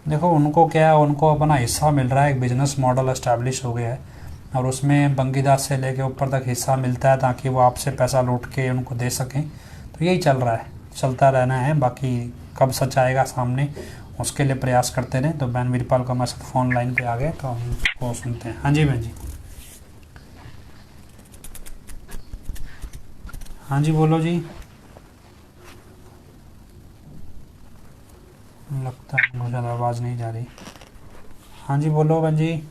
देखो उनको क्या है, उनको अपना हिस्सा मिल रहा है, एक बिजनेस मॉडल इस्टेब्लिश हो गया है, और उसमें बंगीदास से लेके ऊपर तक हिस्सा मिलता है, ताकि वो आपसे पैसा लूट के उनको दे सकें। तो यही चल रहा है, चलता रहना है। बाकी कब सच आएगा सामने, उसके लिए प्रयास करते रहें। तो बहन वीरपाल का हमारे साथ फ़ोन लाइन पे आ गए, तो हम वो सुनते हैं। हाँ जी बहन जी। हाँ जी बोलो जी। लगता है मुझे आवाज़ नहीं जा रही। हाँ जी बोलो बहन जी।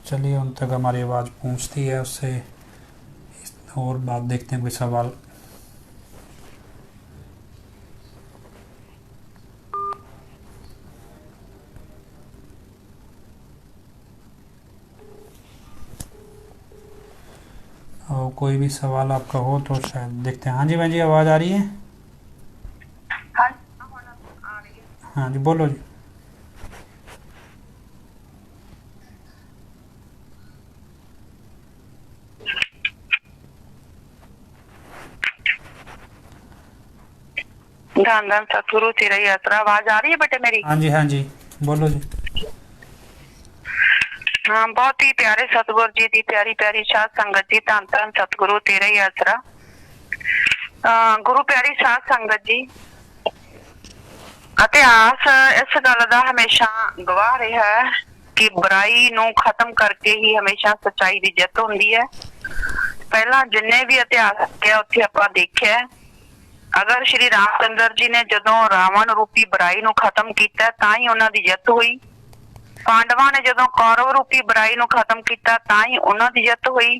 चलिए, उन तक हमारी आवाज़ पहुंचती है, उससे और बात देखते हैं, कोई सवाल। और कोई भी सवाल आपका हो तो शायद देखते हैं। हाँ जी बहन जी, आवाज़ आ रही है? हाँ आ रही है। हाँ जी बोलो जी। धन धन सतगुरु तेरा यात्रा। आवाज आ रही है बेटे मेरी? हाँ जी हाँ जी बोलो जी। हाँ, बहुत ही प्यारे सतगुरु जी दी प्यारी प्यारी साध संगत जी, धन धन सतगुरु तेरा यात्रा। गुरु प्यारी साध संगत जी, इतिहास इस गल का हमेशा गवाह रहा है कि बुराई नूं खत्म करके ही हमेशा सच्चाई की जित होंदी है। पहला जिन्ने भी इतिहास है उत्थे आपां देखिया, अगर श्री रामचंद्र जी ने जदों रावण रूपी बुराई नूं खत्म किया तां ही उन्हां दी जित हुई। पांडवां ने जदों कौरव रूपी बुराई नूं खत्म किया तां ही उन्हां दी जित हुई।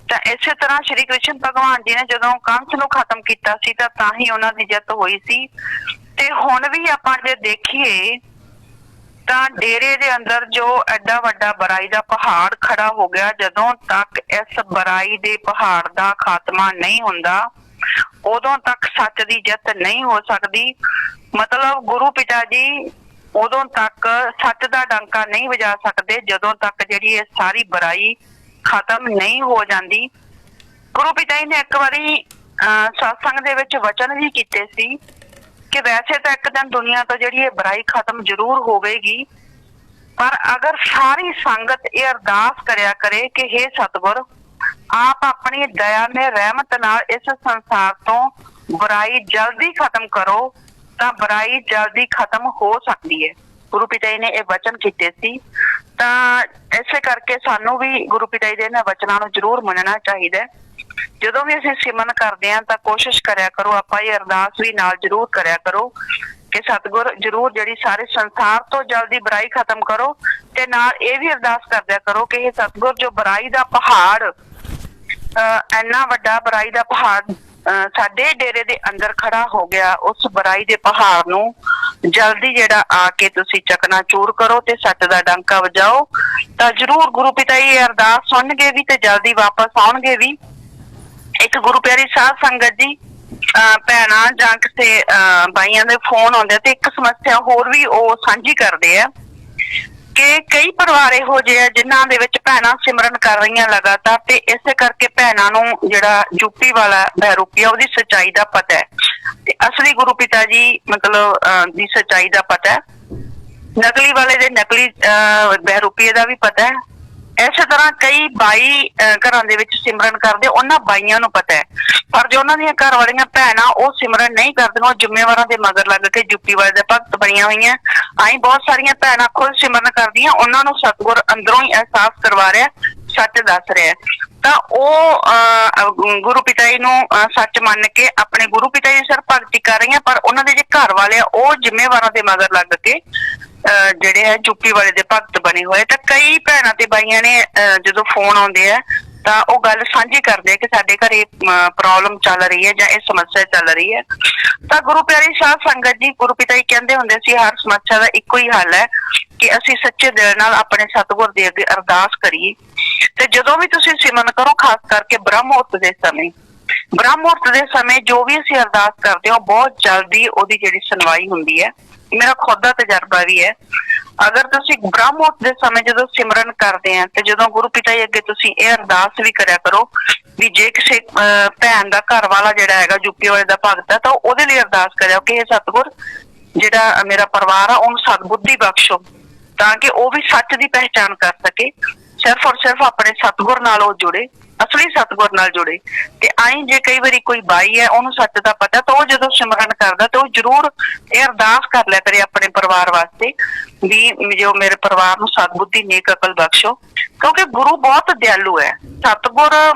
तां इसे तरह श्री कृष्ण भगवान जी ने जदों कंस नूं खत्म किया सी तां ही उन्हां दी जित हुई सी। ते हुण भी आपां जे देखीए ਤਾਂ ਡੇਰੇ ਦੇ ਅੰਦਰ ਜੋ ਐਡਾ ਵੱਡਾ ਬੁਰਾਈ ਦਾ ਪਹਾੜ ਖੜਾ ਹੋ ਗਿਆ, ਜਦੋਂ ਤੱਕ ਇਸ ਬੁਰਾਈ ਦੇ ਪਹਾੜ ਦਾ ਖਾਤਮਾ ਨਹੀਂ ਹੁੰਦਾ ਉਦੋਂ ਤੱਕ ਸੱਚ ਦੀ ਜਿੱਤ ਨਹੀਂ ਹੋ ਸਕਦੀ। ਮਤਲਬ ਗੁਰੂ ਪਿਤਾ ਜੀ ਉਦੋਂ ਤੱਕ ਸੱਚ ਦਾ ਡੰਕਾ ਨਹੀਂ ਵਜਾ ਸਕਦੇ ਜਦੋਂ ਤੱਕ ਜਿਹੜੀ ਇਹ ਸਾਰੀ ਬੁਰਾਈ ਖਤਮ ਨਹੀਂ ਹੋ ਜਾਂਦੀ। ਗੁਰੂ ਪਿਤਾ ਜੀ ਨੇ ਇੱਕ ਵਾਰੀ ਸਤਸੰਗ ਦੇ ਵਿੱਚ ਵਚਨ ਵੀ ਕੀਤੇ ਸੀ ਕਿ ਵੈਸੇ ਤਾਂ ਇੱਕ ਦਿਨ ਦੁਨੀਆ ਤੋਂ ਜਿਹੜੀ ਇਹ ਬੁਰਾਈ ਖਤਮ ਜ਼ਰੂਰ ਹੋਵੇਗੀ, ਪਰ ਅਗਰ ਸਾਰੀ ਸੰਗਤ ਇਹ ਅਰਦਾਸ ਕਰਿਆ ਕਰੇ ਕਿ ਹੇ ਸਤਿਗੁਰ ਆਪ ਆਪਣੀ ਦਇਆ ਨੇ ਰਹਿਮਤ ਨਾਲ ਇਸ ਸੰਸਾਰ ਤੋਂ ਬੁਰਾਈ ਜਲਦੀ ਖਤਮ ਕਰੋ, ਤਾਂ ਬੁਰਾਈ ਜਲਦੀ ਖਤਮ ਹੋ ਸਕਦੀ ਹੈ। ਗੁਰੂ ਪਿਤਾ ਜੀ ਨੇ ਇਹ ਵਚਨ ਕੀਤੇ ਸੀ, ਤਾਂ ਇਸੇ ਕਰਕੇ ਸਾਨੂੰ ਵੀ ਗੁਰੂ ਪਿਤਾ ਜੀ ਦੇ ਇਹਨਾਂ ਵਚਨਾਂ ਨੂੰ ਜ਼ਰੂਰ ਮੰਨਣਾ ਚਾਹੀਦਾ ਹੈ। ਜਦੋਂ ਵੀ ਅਸੀਂ ਸਿਮਰਨ ਕਰਦੇ ਹਾਂ ਤਾਂ ਕੋਸ਼ਿਸ਼ ਕਰਿਆ ਕਰੋ, ਆਪਾਂ ਇਹ ਅਰਦਾਸ ਵੀ ਨਾਲ ਜ਼ਰੂਰ ਕਰਿਆ ਕਰੋ ਕਿ ਸਤਿਗੁਰ ਜ਼ਰੂਰ ਜਿਹੜੀ ਸਾਰੇ ਸੰਸਾਰ ਤੋਂ ਜਲਦੀ ਬੁਰਾਈ ਖਤਮ ਕਰੋ, ਤੇ ਨਾਲ ਇਹ ਵੀ ਅਰਦਾਸ ਕਰਦਿਆ ਕਰੋ ਕਿ ਇਹ ਸਤਿਗੁਰ ਜੋ ਬੁਰਾਈ ਦਾ ਪਹਾੜ ਇੰਨਾ ਵੱਡਾ ਬੁਰਾਈ ਦਾ ਪਹਾੜ ਸਾਡੇ ਡੇਰੇ ਦੇ ਅੰਦਰ ਖੜਾ ਹੋ ਗਿਆ, ਉਸ ਬੁਰਾਈ ਦੇ ਪਹਾੜ ਨੂੰ ਜਲਦੀ ਜਿਹੜਾ ਆ ਕੇ ਤੁਸੀਂ ਚਕਨਾਚੂਰ ਕਰੋ ਤੇ ਸੱਚ ਦਾ ਡੰਕਾ ਵਜਾਓ। ਤਾਂ ਜ਼ਰੂਰ ਗੁਰੂ ਪਿਤਾ ਜੀ ਅਰਦਾਸ ਸੁਣਨਗੇ ਵੀ ਤੇ ਜਲਦੀ ਵਾਪਸ ਆਉਣਗੇ ਵੀ। ਇੱਕ ਗੁਰੂ ਪਿਆਰੀ ਸਾਧ ਸੰਗਤ ਜੀ ਭੈਣਾਂ ਜਾਂ ਕਿਸੇ ਬਾਈਆਂ ਦੇ ਫੋਨ ਆਉਂਦੇ ਤੇ ਇੱਕ ਸਮੱਸਿਆ ਹੋਰ ਵੀ ਉਹ ਸਾਂਝੀ ਕਰਦੇ ਆ ਕਿ ਕਈ ਪਰਿਵਾਰ ਇਹੋ ਜਿਹੇ ਆ ਜਿਨ੍ਹਾਂ ਦੇ ਵਿੱਚ ਭੈਣਾਂ ਸਿਮਰਨ ਕਰ ਰਹੀਆਂ ਲਗਾਤਾਰ, ਤੇ ਇਸੇ ਕਰਕੇ ਭੈਣਾਂ ਨੂੰ ਜਿਹੜਾ ਯੂਪੀ ਵਾਲਾ ਬਹਿਰੂਪੀ ਆ ਉਹਦੀ ਸੱਚਾਈ ਦਾ ਪਤਾ ਹੈ ਤੇ ਅਸਲੀ ਗੁਰੂ ਪਿਤਾ ਜੀ ਮਤਲਬ ਦੀ ਸੱਚਾਈ ਦਾ ਪਤਾ ਹੈ, ਨਕਲੀ ਵਾਲੇ ਦੇ ਨਕਲੀ ਬਹਿਰੂਪੀਏ ਦਾ ਵੀ ਪਤਾ ਹੈ। ਇਸੇ ਤਰ੍ਹਾਂ ਕਈ ਬਾਈ ਘਰਾਂ ਦੇ ਵਿੱਚ ਸਿਮਰਨ ਕਰਦੇ, ਉਹਨਾਂ ਬਾਈਆਂ ਨੂੰ ਪਤਾ ਹੈ, ਪਰ ਜੋ ਉਹਨਾਂ ਦੀਆਂ ਘਰ ਵਾਲੀਆਂ ਭੈਣਾਂ ਉਹ ਸਿਮਰਨ ਨਹੀਂ ਕਰਦੀਆਂ, ਉਹ ਜ਼ਿੰਮੇਵਾਰਾਂ ਦੇ ਮਗਰ ਲੱਗ ਕੇ ਯੂਪੀ ਵਾਲੇ ਦੇ ਭਗਤ ਬਣੀਆਂ ਹੋਈਆਂ। ਆਈ ਬਹੁਤ ਸਾਰੀਆਂ ਭੈਣਾਂ ਖੁਦ ਸਿਮਰਨ ਕਰਦੀਆਂ, ਉਹਨਾਂ ਨੂੰ ਸਤਿਗੁਰ ਅੰਦਰੋਂ ਹੀ ਅਹਿਸਾਸ ਕਰਵਾ ਰਿਹਾ, ਸੱਚ ਦੱਸ ਰਿਹਾ, ਤਾਂ ਉਹ ਗੁਰੂ ਪਿਤਾ ਜੀ ਨੂੰ ਸੱਚ ਮੰਨ ਕੇ ਆਪਣੇ ਗੁਰੂ ਪਿਤਾ ਜੀ ਸਿਰ ਭਗਤੀ ਕਰ ਰਹੀਆਂ, ਪਰ ਉਹਨਾਂ ਦੇ ਜੇ ਘਰ ਵਾਲੇ ਆ ਉਹ ਜ਼ਿੰਮੇਵਾਰਾਂ ਦੇ ਮਗਰ ਲੱਗ ਕੇ ਜਿਹੜੇ ਹੈ ਯੂਪੀ ਵਾਲੇ ਦੇ ਭਗਤ ਬਣੇ ਹੋਏ। ਤਾਂ ਕਈ ਭੈਣਾਂ ਤੇ ਬਾਈਆਂ ਨੇ ਜਦੋਂ ਫੋਨ ਆਉਂਦੇ ਆ ਤਾਂ ਉਹ ਗੱਲ ਸਾਂਝੀ ਕਰਦੇ ਆ ਕਿ ਸਾਡੇ ਘਰੇ ਪ੍ਰੋਬਲਮ ਚੱਲ ਰਹੀ ਹੈ ਜਾਂ ਇਹ ਸਮੱਸਿਆ ਚੱਲ ਰਹੀ ਹੈ। ਤਾਂ ਗੁਰੂ ਪਿਆਰੀ ਸਾਧ ਸੰਗਤ ਜੀ, ਗੁਰੂ ਪਿਤਾ ਜੀ ਕਹਿੰਦੇ ਹੁੰਦੇ ਸੀ ਹਰ ਸਮੱਸਿਆ ਦਾ ਇੱਕੋ ਹੀ ਹੱਲ ਹੈ ਕਿ ਅਸੀਂ ਸੱਚੇ ਦਿਲ ਨਾਲ ਆਪਣੇ ਸਤਿਗੁਰ ਦੇ ਅੱਗੇ ਅਰਦਾਸ ਕਰੀਏ। ਤੇ ਜਦੋਂ ਵੀ ਤੁਸੀਂ ਸਿਮਰਨ ਕਰੋ, ਖਾਸ ਕਰਕੇ ਬ੍ਰਹਮ ਮੁਹੂਰਤ ਦੇ ਸਮੇਂ ਜੋ ਵੀ ਅਸੀਂ ਅਰਦਾਸ ਕਰਦੇ ਹਾਂ ਬਹੁਤ ਜਲਦੀ ਉਹਦੀ ਜਿਹੜੀ ਸੁਣਵਾਈ ਹੁੰਦੀ ਹੈ। ਮੇਰਾ ਖੁਦ ਦਾ ਤਜਰਬਾ ਵੀ ਹੈ। ਅਗਰ ਤੁਸੀਂ ਬ੍ਰਹਮ ਮੁਹੂਰਤ ਦੇ ਸਮੇਂ ਜਦੋਂ ਸਿਮਰਨ ਕਰਦੇ ਆ ਤੇ ਜਦੋਂ ਗੁਰੂ ਪਿਤਾ ਜੀ ਅੱਗੇ ਤੁਸੀਂ ਇਹ ਅਰਦਾਸ ਵੀ ਕਰਿਆ ਕਰੋ ਵੀ ਜੇ ਕਿਸੇ ਭੈਣ ਦਾ ਘਰ ਵਾਲਾ ਜਿਹੜਾ ਹੈਗਾ ਯੂਪੀ ਵਾਲੇ ਦਾ ਭਗਤ ਹੈ ਤਾਂ ਉਹਦੇ ਲਈ ਅਰਦਾਸ ਕਰਿਓ ਕਿ ਇਹ ਸਤਿਗੁਰ ਜਿਹੜਾ ਮੇਰਾ ਪਰਿਵਾਰ ਆ ਉਹਨੂੰ ਸਤਬੁੱਧੀ ਬਖਸ਼ੋ, ਤਾਂ ਕਿ ਉਹ ਵੀ ਸੱਚ ਦੀ ਪਹਿਚਾਣ ਕਰ ਸਕੇ, ਸਿਰਫ ਔਰ ਸਿਰਫ ਆਪਣੇ ਸਤਿਗੁਰ ਨਾਲ ਉਹ ਜੁੜੇ, ਅਸਲੀ ਸਤਿਗੁਰ ਨਾਲ ਜੁੜੇ। ਤੇ ਆਈ ਜੇ ਕਈ ਵਾਰੀ ਕੋਈ ਬਾਈ ਹੈ ਉਹਨੂੰ ਸੱਚ ਦਾ ਪਤਾ ਤਾਂ ਉਹ ਜਦੋਂ ਸਿਮਰਨ ਕਰਦਾ ਤਾਂ ਉਹ ਜ਼ਰੂਰ ਇਹ ਅਰਦਾਸ ਕਰ ਲਿਆ ਕਰੇ ਆਪਣੇ ਪਰਿਵਾਰ ਵਾਸਤੇ ਵੀ ਜੋ ਮੇਰੇ ਪਰਿਵਾਰ ਨੂੰ ਸਤਬੁੱਧੀ ਨੇਕ ਅਕਲ ਬਖਸ਼ੋ, ਕਿਉਂਕਿ ਗੁਰੂ ਬਹੁਤ ਦਿਆਲੂ ਹੈ। ਸਤਿਗੁਰ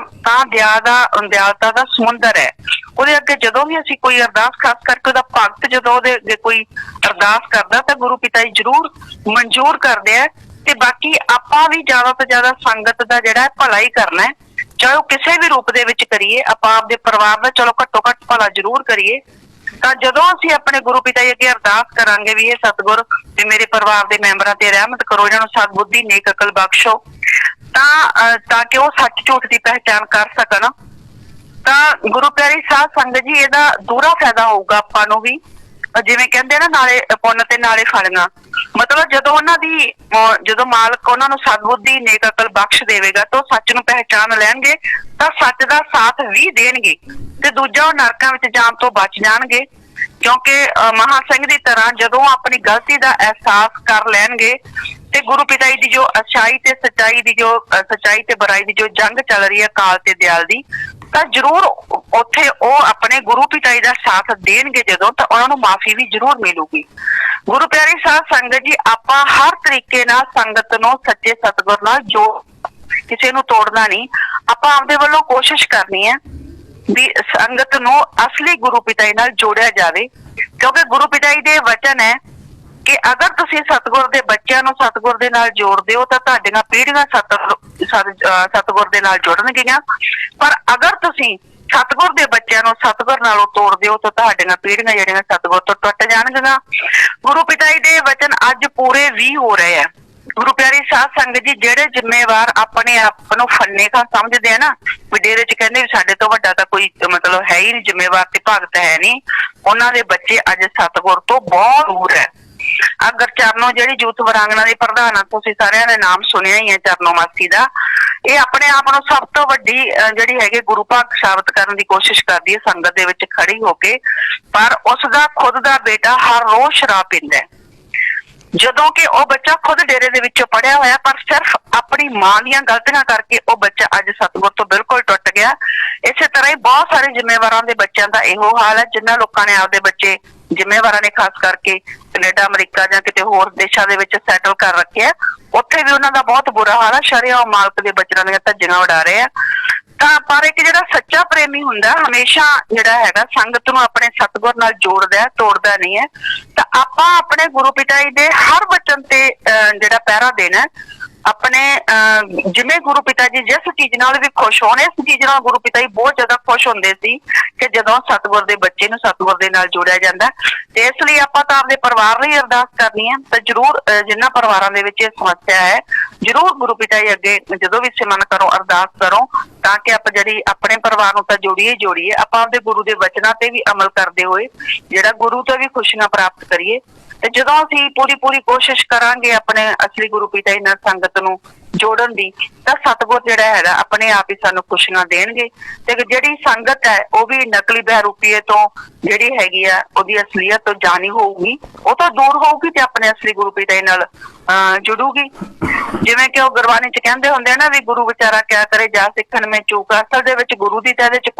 ਤਾਂ ਦਿਆਲਤਾ ਦਾ ਸਮੁੰਦਰ ਹੈ। ਉਹਦੇ ਅੱਗੇ ਜਦੋਂ ਵੀ ਅਸੀਂ ਕੋਈ ਅਰਦਾਸ, ਖਾਸ ਕਰਕੇ ਉਹਦਾ ਭਗਤ ਜਦੋਂ ਉਹਦੇ ਅੱਗੇ ਕੋਈ ਅਰਦਾਸ ਕਰਦਾ ਤਾਂ ਗੁਰੂ ਪਿਤਾ ਜੀ ਜ਼ਰੂਰ ਮਨਜ਼ੂਰ ਕਰਦੇ ਆ। ਤੇ ਬਾਕੀ ਆਪਾਂ ਵੀ ਜ਼ਿਆਦਾ ਤੋਂ ਜ਼ਿਆਦਾ ਸੰਗਤ ਦਾ ਜਿਹੜਾ ਭਲਾ ਹੀ ਕਰਨਾ ਹੈ, ਚਾਹੇ ਉਹ ਕਿਸੇ ਵੀ ਰੂਪ ਦੇ ਵਿੱਚ ਕਰੀਏ। ਆਪਾਂ ਆਪਦੇ ਪਰਿਵਾਰ ਦਾ ਚਲੋ ਘੱਟੋ ਘੱਟ ਭਲਾ ਜ਼ਰੂਰ ਕਰੀਏ। ਤਾਂ ਜਦੋਂ ਅਸੀਂ ਆਪਣੇ ਗੁਰੂ ਪਿਤਾ ਜੀ ਅੱਗੇ ਅਰਦਾਸ ਕਰਾਂਗੇ ਵੀ ਇਹ ਸਤਿਗੁਰ ਤੇ ਮੇਰੇ ਪਰਿਵਾਰ ਦੇ ਮੈਂਬਰਾਂ ਤੇ ਰਹਿਮਤ ਕਰੋ, ਇਹਨਾਂ ਨੂੰ ਸਤਬੁੱਧੀ ਨੇਕ ਅਕਲ ਬਖਸ਼ੋ, ਤਾਂ ਕਿ ਉਹ ਸੱਚ ਝੂਠ ਦੀ ਪਹਿਚਾਣ ਕਰ ਸਕਣ। ਤਾਂ ਗੁਰੂ ਪਿਆਰੀ ਸਾਧ ਸੰਗਤ ਜੀ, ਇਹਦਾ ਦੂਰਾ ਫਾਇਦਾ ਹੋਊਗਾ ਆਪਾਂ ਨੂੰ ਵੀ। ਜਿਵੇਂ ਕਹਿੰਦੇ ਨਾ ਨਾਲੇ ਪੁੰਨ ਤੇ ਨਾਲੇ ਫਲੀਆਂ, ਮਤਲਬ ਜਦੋਂ ਮਾਲਕ ਉਹਨਾਂ ਨੂੰ ਸਤਬੁੱਧੀ ਨੇਕ ਅਕਲ ਬਖਸ਼ ਦੇਵੇਗਾ ਤਾਂ ਉਹ ਸੱਚ ਨੂੰ ਪਹਿਚਾਣ ਲੈਣਗੇ, ਤਾਂ ਸੱਚ ਦਾ ਸਾਥ ਵੀ ਦੇਣਗੇ ਤੇ ਦੂਜਾ ਉਹ ਨਰਕਾਂ ਵਿੱਚ ਜਾਣ ਤੋਂ ਬਚ ਜਾਣਗੇ। ਕਿਉਂਕਿ ਮਹਾਂ ਸਿੰਘ ਦੀ ਤਰ੍ਹਾਂ ਜਦੋਂ ਆਪਣੀ ਗਲਤੀ ਦਾ ਅਹਿਸਾਸ ਕਰ ਲੈਣਗੇ ਤੇ ਗੁਰੂ ਪਿਤਾ ਜੀ ਦੀ ਜੋ ਅੱਛਾਈ ਤੇ ਸੱਚਾਈ ਤੇ ਬੁਰਾਈ ਦੀ ਜੋ ਜੰਗ ਚੱਲ ਰਹੀ ਹੈ ਕਾਲ ਤੇ ਦਿਆਲ ਦੀ, ਤਾਂ ਜ਼ਰੂਰ ਉੱਥੇ ਉਹ ਆਪਣੇ ਗੁਰੂ ਪਿਤਾ ਜੀ ਦਾ ਸਾਥ ਦੇਣਗੇ ਜਦੋਂ, ਤਾਂ ਉਹਨਾਂ ਨੂੰ ਮਾਫੀ ਵੀ ਜ਼ਰੂਰ ਮਿਲੂਗੀ। ਗੁਰੂ ਪਿਆਰੀ ਸਾਧ ਸੰਗਤ ਜੀ, ਆਪਾਂ ਹਰ ਤਰੀਕੇ ਨਾਲ ਸੰਗਤ ਨੂੰ ਸੱਚੇ ਸਤਿਗੁਰ ਨਾਲ ਕਿਸੇ ਨੂੰ ਤੋੜਨਾ ਨਹੀਂ। ਆਪਾਂ ਆਪਦੇ ਵੱਲੋਂ ਕੋਸ਼ਿਸ਼ ਕਰਨੀ ਹੈ ਵੀ ਸੰਗਤ ਨੂੰ ਅਸਲੀ ਗੁਰੂ ਪਿਤਾ ਜੀ ਨਾਲ ਜੋੜਿਆ ਜਾਵੇ, ਕਿਉਂਕਿ ਗੁਰੂ ਪਿਤਾ ਜੀ ਦੇ ਵਚਨ ਹੈ ਕਿ ਅਗਰ ਤੁਸੀਂ ਸਤਿਗੁਰ ਦੇ ਬੱਚਿਆਂ ਨੂੰ ਸਤਿਗੁਰ ਦੇ ਨਾਲ ਜੋੜਦੇ ਹੋ ਤਾਂ ਤੁਹਾਡੀਆਂ ਪੀੜ੍ਹੀਆਂ ਸਤਿਗੁਰ ਦੇ ਨਾਲ ਜੁੜਨਗੀਆਂ। ਪਰ ਅਗਰ ਤੁਸੀਂ ਸਤਿਗੁਰ ਦੇ ਬੱਚਿਆਂ ਨੂੰ ਸਤਿਗੁਰ ਨਾਲੋਂ ਤੋੜ ਦਿਓ ਤਾਂ ਤੁਹਾਡੀਆਂ ਪੀੜ੍ਹੀਆਂ ਜਿਹੜੀਆਂ ਸਤਿਗੁਰ ਤੋਂ ਟੁੱਟ ਜਾਣਗੀਆਂ। ਗੁਰੂ ਪਿਤਾ ਜੀ ਦੇ ਵਚਨ ਅੱਜ ਪੂਰੇ ਵੀ ਹੋ ਰਹੇ ਆ। ਗੁਰੂ ਪਿਆਰੀ ਸਾਧ ਸੰਗਤ ਜੀ, ਜਿਹੜੇ ਜ਼ਿੰਮੇਵਾਰ ਆਪਣੇ ਆਪ ਨੂੰ ਫੰਨੇ ਖਾਂ ਸਮਝਦੇ ਆ ਨਾ, ਵੀ ਡੇਰੇ ਚ ਕਹਿੰਦੇ ਵੀ ਸਾਡੇ ਤੋਂ ਵੱਡਾ ਤਾਂ ਕੋਈ ਮਤਲਬ ਹੈ ਹੀ ਨਹੀਂ, ਜ਼ਿੰਮੇਵਾਰ ਤੇ ਭਗਤ ਹੈ ਨਹੀਂ, ਉਹਨਾਂ ਦੇ ਬੱਚੇ ਅੱਜ ਸਤਿਗੁਰ ਤੋਂ ਬਹੁਤ ਦੂਰ ਹੈ। ਅਗਰ ਚਰਨੋਂ ਜਿਹੜੀ ਯੂਥ ਵਰਾਂਗਣਾ ਦੀ ਪ੍ਰਧਾਨ ਆ, ਤੁਸੀਂ ਸਾਰਿਆਂ ਨੇ ਨਾਮ ਸੁਣਿਆ ਹੀ ਹੈ ਚਰਨੋਂ ਮਾਸੀ ਦਾ, ਇਹ ਆਪਣੇ ਆਪ ਨੂੰ ਸਭ ਤੋਂ ਵੱਡੀ ਜਿਹੜੀ ਹੈਗੀ ਗੁਰੂ ਭਾਗ ਸਾਬਤ ਕਰਨ ਦੀ ਕੋਸ਼ਿਸ਼ ਕਰਦੀ ਹੈ ਸੰਗਤ ਦੇ ਵਿੱਚ ਖੜੀ ਹੋ ਕੇ, ਪਰ ਉਸਦਾ ਖੁਦ ਦਾ ਬੇਟਾ ਹਰ ਰੋਜ਼ ਸ਼ਰਾਬ ਪੀਂਦਾ ਹੈ। ਜਦੋਂ ਕਿ ਉਹ ਬੱਚਾ ਖੁਦ ਡੇਰੇ ਦੇ ਵਿੱਚੋਂ ਪੜਿਆ ਹੋਇਆ, ਪਰ ਸਿਰਫ ਆਪਣੀ ਮਾਂ ਦੀਆਂ ਗਲਤੀਆਂ ਕਰਕੇ ਉਹ ਬੱਚਾ ਅੱਜ ਸਤਿਗੁਰ ਤੋਂ ਬਿਲਕੁਲ ਟੁੱਟ ਗਿਆ। ਇਸੇ ਤਰ੍ਹਾਂ ਹੀ ਬਹੁਤ ਸਾਰੇ ਜ਼ਿੰਮੇਵਾਰਾਂ ਦੇ ਬੱਚਿਆਂ ਦਾ ਇਹੋ ਹਾਲ ਹੈ, ਜਿਨ੍ਹਾਂ ਲੋਕਾਂ ਨੇ ਆਪਦੇ ਬੱਚੇ, ਜ਼ਿੰਮੇਵਾਰਾਂ ਨੇ ਖਾਸ ਕਰਕੇ ਕੈਨੇਡਾ, ਅਮਰੀਕਾ ਜਾਂ ਕਿਤੇ ਹੋਰ ਦੇਸ਼ਾਂ ਦੇ ਵਿੱਚ ਸੈਟਲ ਕਰ ਰੱਖਿਆ, ਉੱਥੇ ਵੀ ਉਹਨਾਂ ਦਾ ਬਹੁਤ ਬੁਰਾ ਹਾਲ ਹੈ। ਸ਼ਰੇਆਮ ਮਾਲਕ ਦੇ ਬੱਚਿਆਂ ਦੀਆਂ ਧੱਜੀਆਂ ਉਡਾ ਰਹੇ ਆ। ਤਾਂ ਪਰ ਇੱਕ ਜਿਹੜਾ ਸੱਚਾ ਪ੍ਰੇਮੀ ਹੁੰਦਾ, ਹਮੇਸ਼ਾ ਜਿਹੜਾ ਹੈਗਾ ਸੰਗਤ ਨੂੰ ਆਪਣੇ ਸਤਿਗੁਰ ਨਾਲ ਜੋੜਦਾ, ਤੋੜਦਾ ਨਹੀਂ ਹੈ। ਤਾਂ ਆਪਾਂ ਆਪਣੇ ਗੁਰੂ ਪਿਤਾ ਜੀ ਦੇ ਹਰ ਵਚਨ ਤੇ ਜਿਹੜਾ ਪਹਿਰਾ ਦੇਣਾ, ਆਪਣੇ ਜਿਵੇਂ ਗੁਰੂ ਪਿਤਾ ਜੀ ਜਿਸ ਚੀਜ਼ ਨਾਲ ਵੀ ਖੁਸ਼ ਹੋਣ, ਇਸ ਚੀਜ਼ ਨਾਲ ਗੁਰੂ ਪਿਤਾ ਜੀ ਬਹੁਤ ਜ਼ਿਆਦਾ ਖੁਸ਼ ਹੁੰਦੇ ਸੀ ਕਿ ਜਦੋਂ ਸਤਿਗੁਰ ਦੇ ਬੱਚੇ ਨੂੰ ਸਤਿਗੁਰ ਦੇ ਨਾਲ ਜੋੜਿਆ ਜਾਂਦਾ। ਤੇ ਇਸ ਲਈ ਆਪਾਂ ਤਾਂ ਆਪਦੇ ਪਰਿਵਾਰ ਲਈ ਅਰਦਾਸ ਕਰਨੀ ਹੈ। ਤਾਂ ਜ਼ਰੂਰ ਜਿਨ੍ਹਾਂ ਪਰਿਵਾਰਾਂ ਦੇ ਵਿੱਚ ਇਹ ਸਮੱਸਿਆ ਹੈ, ਜ਼ਰੂਰ ਗੁਰੂ ਪਿਤਾ ਜੀ ਅੱਗੇ ਜਦੋਂ ਵੀ ਸਿਮਰਨ ਕਰੋ, ਅਰਦਾਸ ਕਰੋ, ਤਾਂ ਕਿ ਆਪਾਂ ਜਿਹੜੀ ਆਪਣੇ ਪਰਿਵਾਰ ਨੂੰ ਤਾਂ ਜੋੜੀਏ, ਆਪਾਂ ਆਪਦੇ ਗੁਰੂ ਦੇ ਵਚਨਾਂ ਤੇ ਵੀ ਅਮਲ ਕਰਦੇ ਹੋਏ ਜਿਹੜਾ ਗੁਰੂ ਤੋਂ ਵੀ ਖੁਸ਼ੀਆਂ ਪ੍ਰਾਪਤ ਕਰੀਏ। ਤੇ ਜਦੋਂ ਅਸੀਂ ਪੂਰੀ ਕੋਸ਼ਿਸ਼ ਕਰਾਂਗੇ ਆਪਣੇ ਅਸਲੀ ਗੁਰੂ ਪਿਤਾ ਜੀ ਨਾਲ ਸੰਗਤ ਨੂੰ ਜੋੜਨ ਦੀ, ਤਾਂ ਸਤਿਗੁਰ ਜਿਹੜਾ ਹੈਗਾ ਆਪਣੇ ਆਪ ਹੀ ਸਾਨੂੰ ਖੁਸ਼ੀਆਂ ਦੇਣਗੇ। ਤੇ ਜਿਹੜੀ ਸੰਗਤ ਹੈ ਉਹ ਵੀ ਨਕਲੀ ਬਹਿਰੂਪੀਏ ਤੋਂ ਜਿਹੜੀ ਹੈਗੀ ਆ, ਉਹਦੀ ਅਸਲੀਅਤ ਤੋਂ ਜਾਣੀ ਹੋਊਗੀ, ਉਹ ਤੋਂ ਦੂਰ ਹੋਊਗੀ ਤੇ ਆਪਣੇ ਅਸਲੀ ਗੁਰੂ ਪਿਤਾ ਜੀ ਨਾਲ ਜੁੜੂਗੀ। ਜਿਵੇਂ ਕਿ ਉਹ ਗੁਰਬਾਣੀ ਚ ਕਹਿੰਦੇ ਹੁੰਦੇ ਆ ਨਾ, ਵੀ ਗੁਰੂ ਵਿਚਾਰਾ ਕਿਆ ਕਰੇ ਜਾ ਸਿੱਖਣ ਮੈਂ ਚੂਕ। ਅਸਲ ਦੇ ਵਿੱਚ ਗੁਰੂ ਦੀ ਤਾਂ ਇਹਦੇ ਚ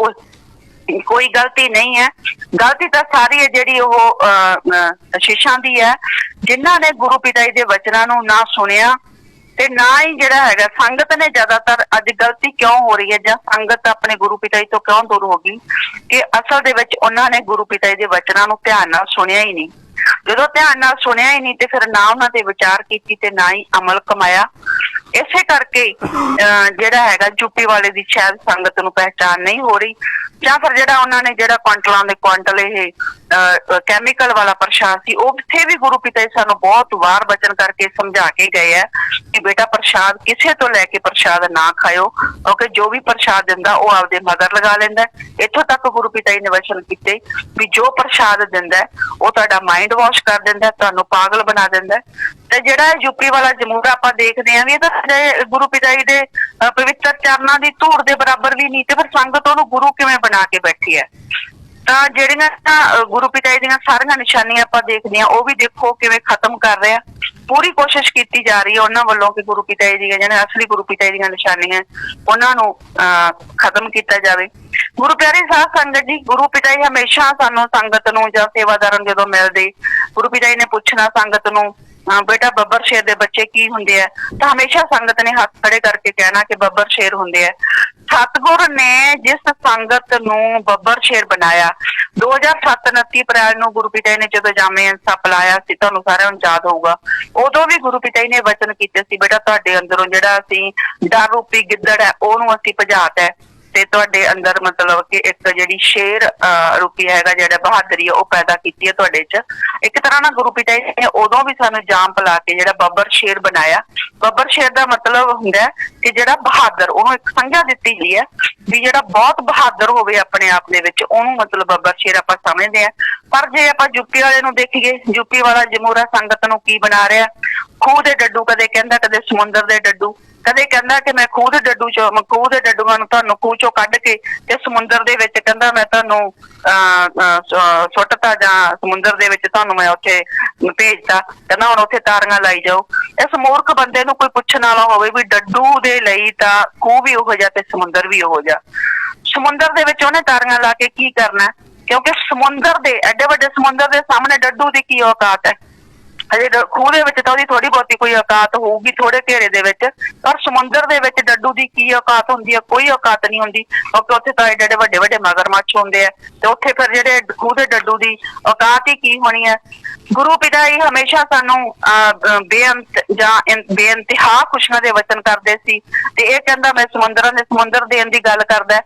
ਕੋਈ ਗਲਤੀ ਨਹੀਂ ਹੈ। ਗਲਤੀ ਤਾਂ ਸਾਰੀ ਹੈ ਜਿਹੜੀ ਉਹ ਸ਼ਿਸ਼ਾਂ ਦੀ ਹੈ, ਜਿਨ੍ਹਾਂ ਨੇ ਗੁਰੂ ਪਿਤਾ ਜੀ ਦੇ ਵਚਨਾਂ ਨੂੰ ਨਾ ਸੁਣਿਆ, ਤੇ ਨਾ ਹੀ ਜਿਹੜਾ ਹੈਗਾ ਸੰਗਤ ਨੇ ਜ਼ਿਆਦਾਤਰ ਅੱਜ ਗਲਤੀ ਕਿਉਂ ਹੋ ਰਹੀ ਹੈ, ਜਾਂ ਸੰਗਤ ਆਪਣੇ ਗੁਰੂ ਪਿਤਾ ਜੀ ਤੋਂ ਕਿਉਂ ਦੂਰ ਹੋ ਗਈ, ਕਿ ਅਸਲ ਦੇ ਵਿੱਚ ਉਹਨਾਂ ਨੇ ਗੁਰੂ ਪਿਤਾ ਜੀ ਦੇ ਵਚਨਾਂ ਨੂੰ ਧਿਆਨ ਨਾਲ ਸੁਣਿਆ ਹੀ ਨਹੀਂ। ਜਦੋਂ ਧਿਆਨ ਨਾਲ ਸੁਣਿਆ ਹੀ ਨਹੀਂ ਤੇ ਫਿਰ ਨਾ ਉਹਨਾਂ ਤੇ ਵਿਚਾਰ ਕੀਤੀ ਤੇ ਨਾ ਹੀ ਅਮਲ ਕਮਾਇਆ। ਇਸੇ ਕਰਕੇ ਜਿਹੜਾ ਹੈਗਾ ਯੂਪੀ ਵਾਲੇ ਦੀ ਸ਼ਾਇਦ ਸੰਗਤ ਨੂੰ ਪਹਿਚਾਣ ਨਹੀਂ ਹੋ ਰਹੀ, ਜਾਂ ਫਿਰ ਜਿਹੜਾ ਉਹਨਾਂ ਨੇ ਜਿਹੜਾ ਕੁਆਂਟਲਾਂ ਦੇ ਕੁਆਂਟਲ ਇਹ ਕੈਮੀਕਲ ਵਾਲਾ ਪ੍ਰਸ਼ਾਦ ਸੀ, ਉੱਥੇ ਵੀ ਗੁਰੂ ਪਿਤਾ ਜੀ ਸਾਨੂੰ ਬਹੁਤ ਵਾਰ ਵਚਨ ਕਰਕੇ ਸਮਝਾ ਕੇ ਗਏ ਆ ਕਿ ਬੇਟਾ ਪ੍ਰਸ਼ਾਦ ਕਿਸੇ ਤੋਂ ਲੈ ਕੇ ਪ੍ਰਸ਼ਾਦ ਨਾ ਖਾਇਓ, ਕਿਉਂਕਿ ਜੋ ਵੀ ਪ੍ਰਸ਼ਾਦ ਦਿੰਦਾ ਉਹ ਆਪਦੇ ਮਗਰ ਲਗਾ ਲੈਂਦਾ। ਇੱਥੋਂ ਤੱਕ ਗੁਰੂ ਪਿਤਾ ਜੀ ਨੇ ਵਚਨ ਕੀਤੇ ਵੀ ਜੋ ਪ੍ਰਸ਼ਾਦ ਦਿੰਦਾ ਉਹ ਤੁਹਾਡਾ ਮਾਈਂਡ ਵਾਸ਼ ਕਰ ਦਿੰਦਾ, ਤੁਹਾਨੂੰ ਪਾਗਲ ਬਣਾ ਦਿੰਦਾ। ਤੇ ਜਿਹੜਾ ਯੂਪੀ ਵਾਲਾ ਜਮੂਰਾ ਆਪਾਂ ਦੇਖਦੇ ਆਂ ਵੀ ਇਹ ਤਾਂ ਗੁਰੂ ਪਿਤਾ ਜੀ ਦੇ ਪਵਿੱਤਰ ਚਰਨਾਂ ਦੀ ਧੂੜ ਦੇ ਬਰਾਬਰ ਵੀ ਨਹੀਂ, ਤੇ ਫਿਰ ਸੰਗਤ ਉਹਨੂੰ ਗੁਰੂ ਕਿਵੇਂ ਬਣਾ ਕੇ ਬੈਠੀ ਹੈ। ਤਾਂ ਜਿਹੜੀਆਂ ਗੁਰੂ ਪਿਤਾ ਜੀ ਦੀਆਂ ਸਾਰੀਆਂ ਨਿਸ਼ਾਨੀਆਂ ਆਪਾਂ ਦੇਖਦੇ ਹਾਂ, ਉਹ ਵੀ ਦੇਖੋ ਕਿਵੇਂ ਖਤਮ ਕਰ ਰਿਹਾ। ਪੂਰੀ ਕੋਸ਼ਿਸ਼ ਕੀਤੀ ਜਾ ਰਹੀ ਹੈ ਉਹਨਾਂ ਵੱਲੋਂ ਕਿ ਗੁਰੂ ਪਿਤਾ ਜੀ ਦੀਆਂ ਜਿਹੜੇ ਅਸਲੀ ਗੁਰੂ ਪਿਤਾ ਜੀ ਦੀਆਂ ਨਿਸ਼ਾਨੀਆਂ ਉਹਨਾਂ ਨੂੰ ਖਤਮ ਕੀਤਾ ਜਾਵੇ। ਗੁਰੂ ਪਿਆਰੀ ਸਾਧ ਸੰਗਤ ਜੀ, ਗੁਰੂ ਪਿਤਾ ਜੀ ਹਮੇਸ਼ਾ ਸਾਨੂੰ ਸੰਗਤ ਨੂੰ ਜਾਂ ਸੇਵਾਦਾਰਾਂ ਜਦੋਂ ਮਿਲਦੇ, ਗੁਰੂ ਪਿਤਾ ਜੀ ਨੇ ਪੁੱਛਣਾ ਸੰਗਤ ਨੂੰ, ਬੇਟਾ ਬੱਬਰ ਸ਼ੇਰ ਦੇ ਬੱਚੇ ਕੀ ਹੁੰਦੇ ਆ, ਤਾਂ ਹਮੇਸ਼ਾ ਸੰਗਤ ਨੇ ਹੱਥ ਖੜੇ ਕਰਕੇ ਕਹਿਣਾ ਕਿ ਬੱਬਰ ਸ਼ੇਰ ਹੁੰਦੇ ਆ। ਸਤਿਗੁਰ ਨੇ ਜਿਸ ਸੰਗਤ ਨੂੰ ਬੱਬਰ ਸ਼ੇਰ ਬਣਾਇਆ, 2007 29 ਅਪ੍ਰੈਲ ਨੂੰ ਗੁਰੂ ਪਿਤਾ ਜੀ ਨੇ ਜਦੋਂ ਜਾਮੇ ਅੰਸਾ ਪਿਲਾਇਆ ਸੀ, ਤੁਹਾਨੂੰ ਸਾਰਿਆਂ ਨੂੰ ਯਾਦ ਹੋਊਗਾ, ਉਦੋਂ ਵੀ ਗੁਰੂ ਪਿਤਾ ਜੀ ਨੇ ਵਚਨ ਕੀਤੇ ਸੀ, ਬੇਟਾ ਤੁਹਾਡੇ ਅੰਦਰੋਂ ਜਿਹੜਾ ਅਸੀਂ ਡਰ ਰੂਪੀ ਗਿੱਦੜ ਹੈ ਉਹਨੂੰ ਅਸੀਂ ਭਜਾਤਾ ਹੈ, ਤੇ ਤੁਹਾਡੇ ਅੰਦਰ ਮਤਲਬ ਕਿ ਇੱਕ ਜਿਹੜੀ ਸ਼ੇਰ ਰੂਪੀ ਹੈਗਾ ਜਿਹੜਾ ਬਹਾਦਰੀ ਹੈ ਉਹ ਪੈਦਾ ਕੀਤੀ ਹੈ ਤੁਹਾਡੇ ਚ। ਇੱਕ ਤਰ੍ਹਾਂ ਨਾਲ ਗੁਰੂ ਪਿਤਾ ਜੀ ਨੇ ਉਦੋਂ ਵੀ ਸਾਨੂੰ ਜਾਮ ਪਿਲਾ ਕੇ ਜਿਹੜਾ ਬੱਬਰ ਸ਼ੇਰ ਬਣਾਇਆ। ਬੱਬਰ ਸ਼ੇਰ ਦਾ ਮਤਲਬ ਹੁੰਦਾ ਕਿ ਜਿਹੜਾ ਬਹਾਦਰ, ਉਹਨੂੰ ਇੱਕ ਸੰਗਿਆ ਦਿੱਤੀ ਗਈ ਹੈ ਵੀ ਜਿਹੜਾ ਬਹੁਤ ਬਹਾਦਰ ਹੋਵੇ ਆਪਣੇ ਆਪ ਦੇ ਵਿੱਚ, ਉਹਨੂੰ ਮਤਲਬ ਬੱਬਰ ਸ਼ੇਰ ਆਪਾਂ ਸਮਝਦੇ ਹਾਂ। ਪਰ ਜੇ ਆਪਾਂ ਯੂਪੀ ਵਾਲੇ ਨੂੰ ਦੇਖੀਏ, ਯੂਪੀ ਵਾਲਾ ਜਮੂਰਾ ਸੰਗਤ ਨੂੰ ਕੀ ਬਣਾ ਰਿਹਾ, ਖੂਹ ਦੇ ਡੱਡੂ, ਕਦੇ ਕਹਿੰਦਾ ਕਦੇ ਸਮੁੰਦਰ ਦੇ ਡੱਡੂ, ਕਦੇ ਕਹਿੰਦਾ ਕਿ ਮੈਂ ਖੂਹ ਦੇ ਡੱਡੂ ਚੋਂ, ਖੂਹ ਦੇ ਡੱਡੂਆਂ ਨੂੰ ਤੁਹਾਨੂੰ ਖੂਹ ਚੋਂ ਕੱਢ ਕੇ ਤੇ ਸਮੁੰਦਰ ਦੇ ਵਿੱਚ ਕਹਿੰਦਾ ਮੈਂ ਤੁਹਾਨੂੰ ਸੁੱਟਤਾ, ਜਾਂ ਸਮੁੰਦਰ ਦੇ ਵਿੱਚ ਤੁਹਾਨੂੰ ਮੈਂ ਉੱਥੇ ਭੇਜਤਾ, ਕਹਿੰਦਾ ਹੁਣ ਉੱਥੇ ਤਾਰੀਆਂ ਲਾਈ ਜਾਓ। ਇਸ ਮੂਰਖ ਬੰਦੇ ਨੂੰ ਕੋਈ ਪੁੱਛਣ ਵਾਲਾ ਹੋਵੇ ਵੀ ਡੱਡੂ ਦੇ ਲਈ ਤਾਂ ਖੂਹ ਵੀ ਉਹੋ ਜਿਹਾ ਤੇ ਸਮੁੰਦਰ ਵੀ ਉਹੋ ਜਿਹਾ। ਸਮੁੰਦਰ ਦੇ ਵਿੱਚ ਉਹਨੇ ਤਾਰੀਆਂ ਲਾ ਕੇ ਕੀ ਕਰਨਾ, ਕਿਉਂਕਿ ਸਮੁੰਦਰ ਦੇ ਐਡੇ ਵੱਡੇ ਸਮੁੰਦਰ ਦੇ ਸਾਹਮਣੇ ਡੱਡੂ ਦੀ ਕੀ ਔਕਾਤ ਹੈ। ਅਜੇ ਖੂਹ ਦੇ ਵਿੱਚ ਤਾਂ ਉਹਦੀ ਥੋੜੀ ਬਹੁਤੀ ਕੋਈ ਔਕਾਤ ਹੋਊਗੀ ਥੋੜੇ ਘੇਰੇ ਦੇ ਵਿੱਚ, ਪਰ ਸਮੁੰਦਰ ਦੇ ਵਿੱਚ ਡੱਡੂ ਦੀ ਕੀ ਔਕਾਤ ਹੁੰਦੀ ਹੈ, ਕੋਈ ਔਕਾਤ ਨਹੀਂ ਹੁੰਦੀ, ਕਿਉਂਕਿ ਉੱਥੇ ਤਾਂ ਐਡੇ ਵੱਡੇ ਵੱਡੇ ਮਗਰਮੱਛ ਹੁੰਦੇ ਆ, ਤੇ ਉੱਥੇ ਫਿਰ ਜਿਹੜੇ ਖੂਹ ਦੇ ਡੱਡੂ ਦੀ ਔਕਾਤ ਹੀ ਕੀ ਹੋਣੀ ਹੈ। ਗੁਰੂ ਪਿਤਾ ਜੀ ਹਮੇਸ਼ਾ ਸਾਨੂੰ ਬੇਅੰਤ ਜਾਂ ਬੇਇੰਤਹਾ ਖੁਸ਼ੀਆਂ ਦੇ ਵਚਨ ਕਰਦੇ ਸੀ, ਤੇ ਇਹ ਕਹਿੰਦਾ ਮੈਂ ਸਮੁੰਦਰ ਦੇਣ ਦੀ ਗੱਲ ਕਰਦਾ।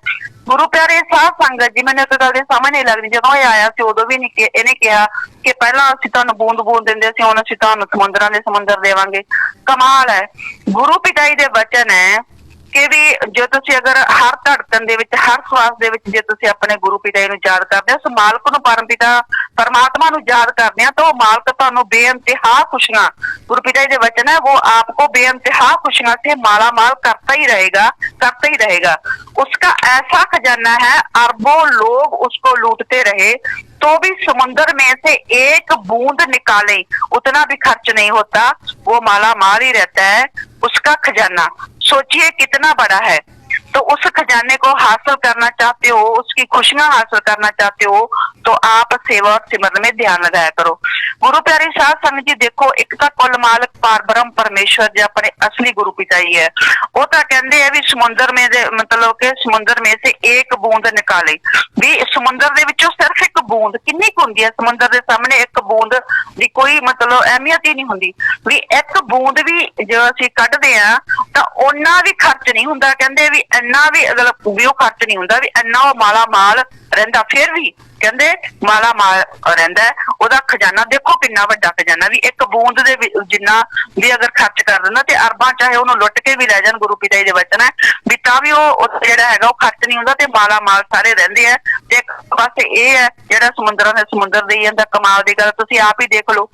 ਗੁਰੂ ਪਿਆਰੇ ਸਾਧ ਸੰਗਤ ਜੀ, ਮੈਨੂੰ ਇੱਕ ਗੱਲ ਦੀ ਸਮਝ ਨਹੀਂ ਲੱਗਦੀ। ਜਦੋਂ ਇਹ ਆਇਆ ਸੀ ਉਦੋਂ ਵੀ ਨਹੀਂ ਇਹਨੇ ਕਿਹਾ ਕਿ ਪਹਿਲਾਂ ਅਸੀਂ ਤੁਹਾਨੂੰ ਬੂੰਦ ਬੂੰਦ ਦਿੰਦੇ ਸੀ, ਹੁਣ ਅਸੀਂ ਤੁਹਾਨੂੰ ਸਮੁੰਦਰਾਂ ਦੇ ਸਮੁੰਦਰ ਦੇਵਾਂਗੇ। ਕਮਾਲ ਹੈ। ਗੁਰੂ ਪਿਤਾ ਜੀ ਦੇ ਵਚਨ ਹੈ ਕਿ ਵੀ ਜੇ ਤੁਸੀਂ ਅਗਰ ਹਰ ਧੜਕਣ ਦੇ ਵਿੱਚ, ਹਰ ਸਵਾਸ ਦੇ ਵਿੱਚ ਜੇ ਤੁਸੀਂ ਆਪਣੇ ਗੁਰੂ ਪਿਤਾ ਜੀ ਨੂੰ ਯਾਦ ਕਰਦੇ ਹੋ, ਉਸ ਮਾਲਕ ਨੂੰ, ਪਰਮ ਪਿਤਾ परमात्मा ਨੂੰ याद करते हैं तो मालिक ਤੁਹਾਨੂੰ बेइंतहा खुशियां, गुरु पिता जी के वचन है, वो आपको बेइंतहा खुशियां से माला माल करता ही रहेगा, करता ही रहेगा। उसका ऐसा खजाना है, अरबों लोग उसको लूटते रहे तो भी समुंदर में से एक बूंद निकाले उतना भी खर्च नहीं होता, वो माला माल ही रहता है। उसका खजाना सोचिए कितना बड़ा है। तो उस खजाने को हासिल करना चाहते हो, उसकी खुशियां हासिल करना चाहते हो, तो आप सेवा और सिमरन में ध्यान लगाया करो। गुरु प्यारी साध संगत जी, देखो एक तो कुल मालक पारब्रह्म परमेश्वर जो अपने असली गुरु पिता ही है, वो तो कहते हैं भी समुंदर में मतलब के समुंदर में से एक बूंद निकाले, भी समुंदर दे विचों सिर्फ एक बूंद किन्नी कुछ होंदी है, समुंदर के सामने एक बूंद की कोई मतलब अहमियत ही नहीं होंदी। भी एक बूंद भी जो असीं कढदे आ तां उन्ना भी खर्च नहीं हुंदा, कहंदे भी इन्ना भी मतलब भी खर्च नहीं हुंदा, भी इन्ना वो माला माल रहिंदा, फिर भी कहंदे माला माल रहिंदा। ओहदा खजाना देखो किन्ना वड्डा खजाना, भी एक बूंद दे जिन्ना भी अगर खर्च कर दिंदा ते अरबां चाहे उहनूं लुट के भी लै जाण, गुरु पिता जी दे वचन है भी तां भी ओह जिहड़ा हैगा ओह खर्च नहीं हुंदा ते माला माल सारे रहिंदे आ। ते एक पासे इह है जिहड़ा समुंदरां दे समुंदर देई जांदा, कमाल दी गल तुसीं आप ही देख लो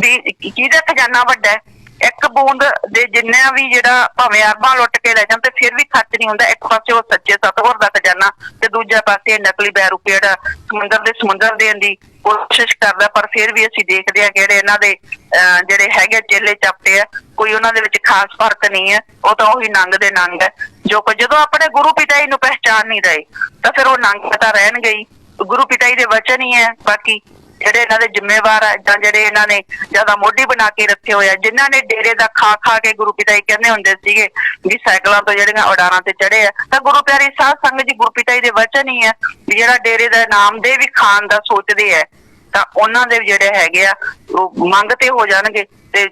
भी किहदा खजाना वड्डा है। एक बूंद दे जिन्ना भी जिहड़ा भावें अरबां लुट के लै जाण ते फिर भी खर्च नहीं हुंदा। एक पासे वो सच्चे सतगुर दा खजाना ते दूजे पासे नकली बैरूपी जिहड़ा समुंदर दे समुंदर देण दी कोशिश करदा, पर फिर भी असीं देखदे आ कि इन्हां दे जिहड़े हैगे चेले चापटे आ, कोई उन्हां दे विच खास फर्क नहीं है, वो तो उही नंग दे नंग है। जो कोई जदों अपने गुरु पिता जी नूं पहचान नहीं रहे तां फिर वो नंग तां रहणगे ही। गुरु पिता जी दे वचन ही है बाकी ਜਿਹੜੇ ਇਹਨਾਂ ਦੇ ਜ਼ਿੰਮੇਵਾਰ ਆ ਜਾਂ ਜਿਹੜੇ ਇਹਨਾਂ ਨੇ ਜ਼ਿਆਦਾ ਮੋਢੀ ਬਣਾ ਕੇ ਰੱਖੇ ਹੋਏ ਆ, ਜਿਨ੍ਹਾਂ ਨੇ ਡੇਰੇ ਦਾ ਖਾ ਖਾ ਕੇ ਗੁਰੂ ਪਿਤਾ ਜੀ ਕਹਿੰਦੇ ਹੁੰਦੇ ਸੀਗੇ ਵੀ ਸਾਈਕਲਾਂ ਤੋਂ ਜਿਹੜੀਆਂ ਉਡਾਰਾਂ ਤੇ ਚੜੇ ਆ, ਤਾਂ ਗੁਰੂ ਪਿਆਰੀ ਸਾਧ ਸੰਗਤ ਜੀ ਗੁਰੂ ਪਿਤਾ ਜੀ ਦੇ ਵਚਨ ਹੀ ਹੈ ਵੀ ਜਿਹੜਾ ਡੇਰੇ ਦਾ ਨਾਮ ਦੇ ਵੀ ਖਾਣ ਦਾ ਸੋਚਦੇ ਆ ਤਾਂ ਉਹਨਾਂ ਦੇ ਜਿਹੜੇ ਹੈਗੇ ਆ ਉਹ ਮੰਗ ਤੇ ਹੋ ਜਾਣਗੇ ਤੇ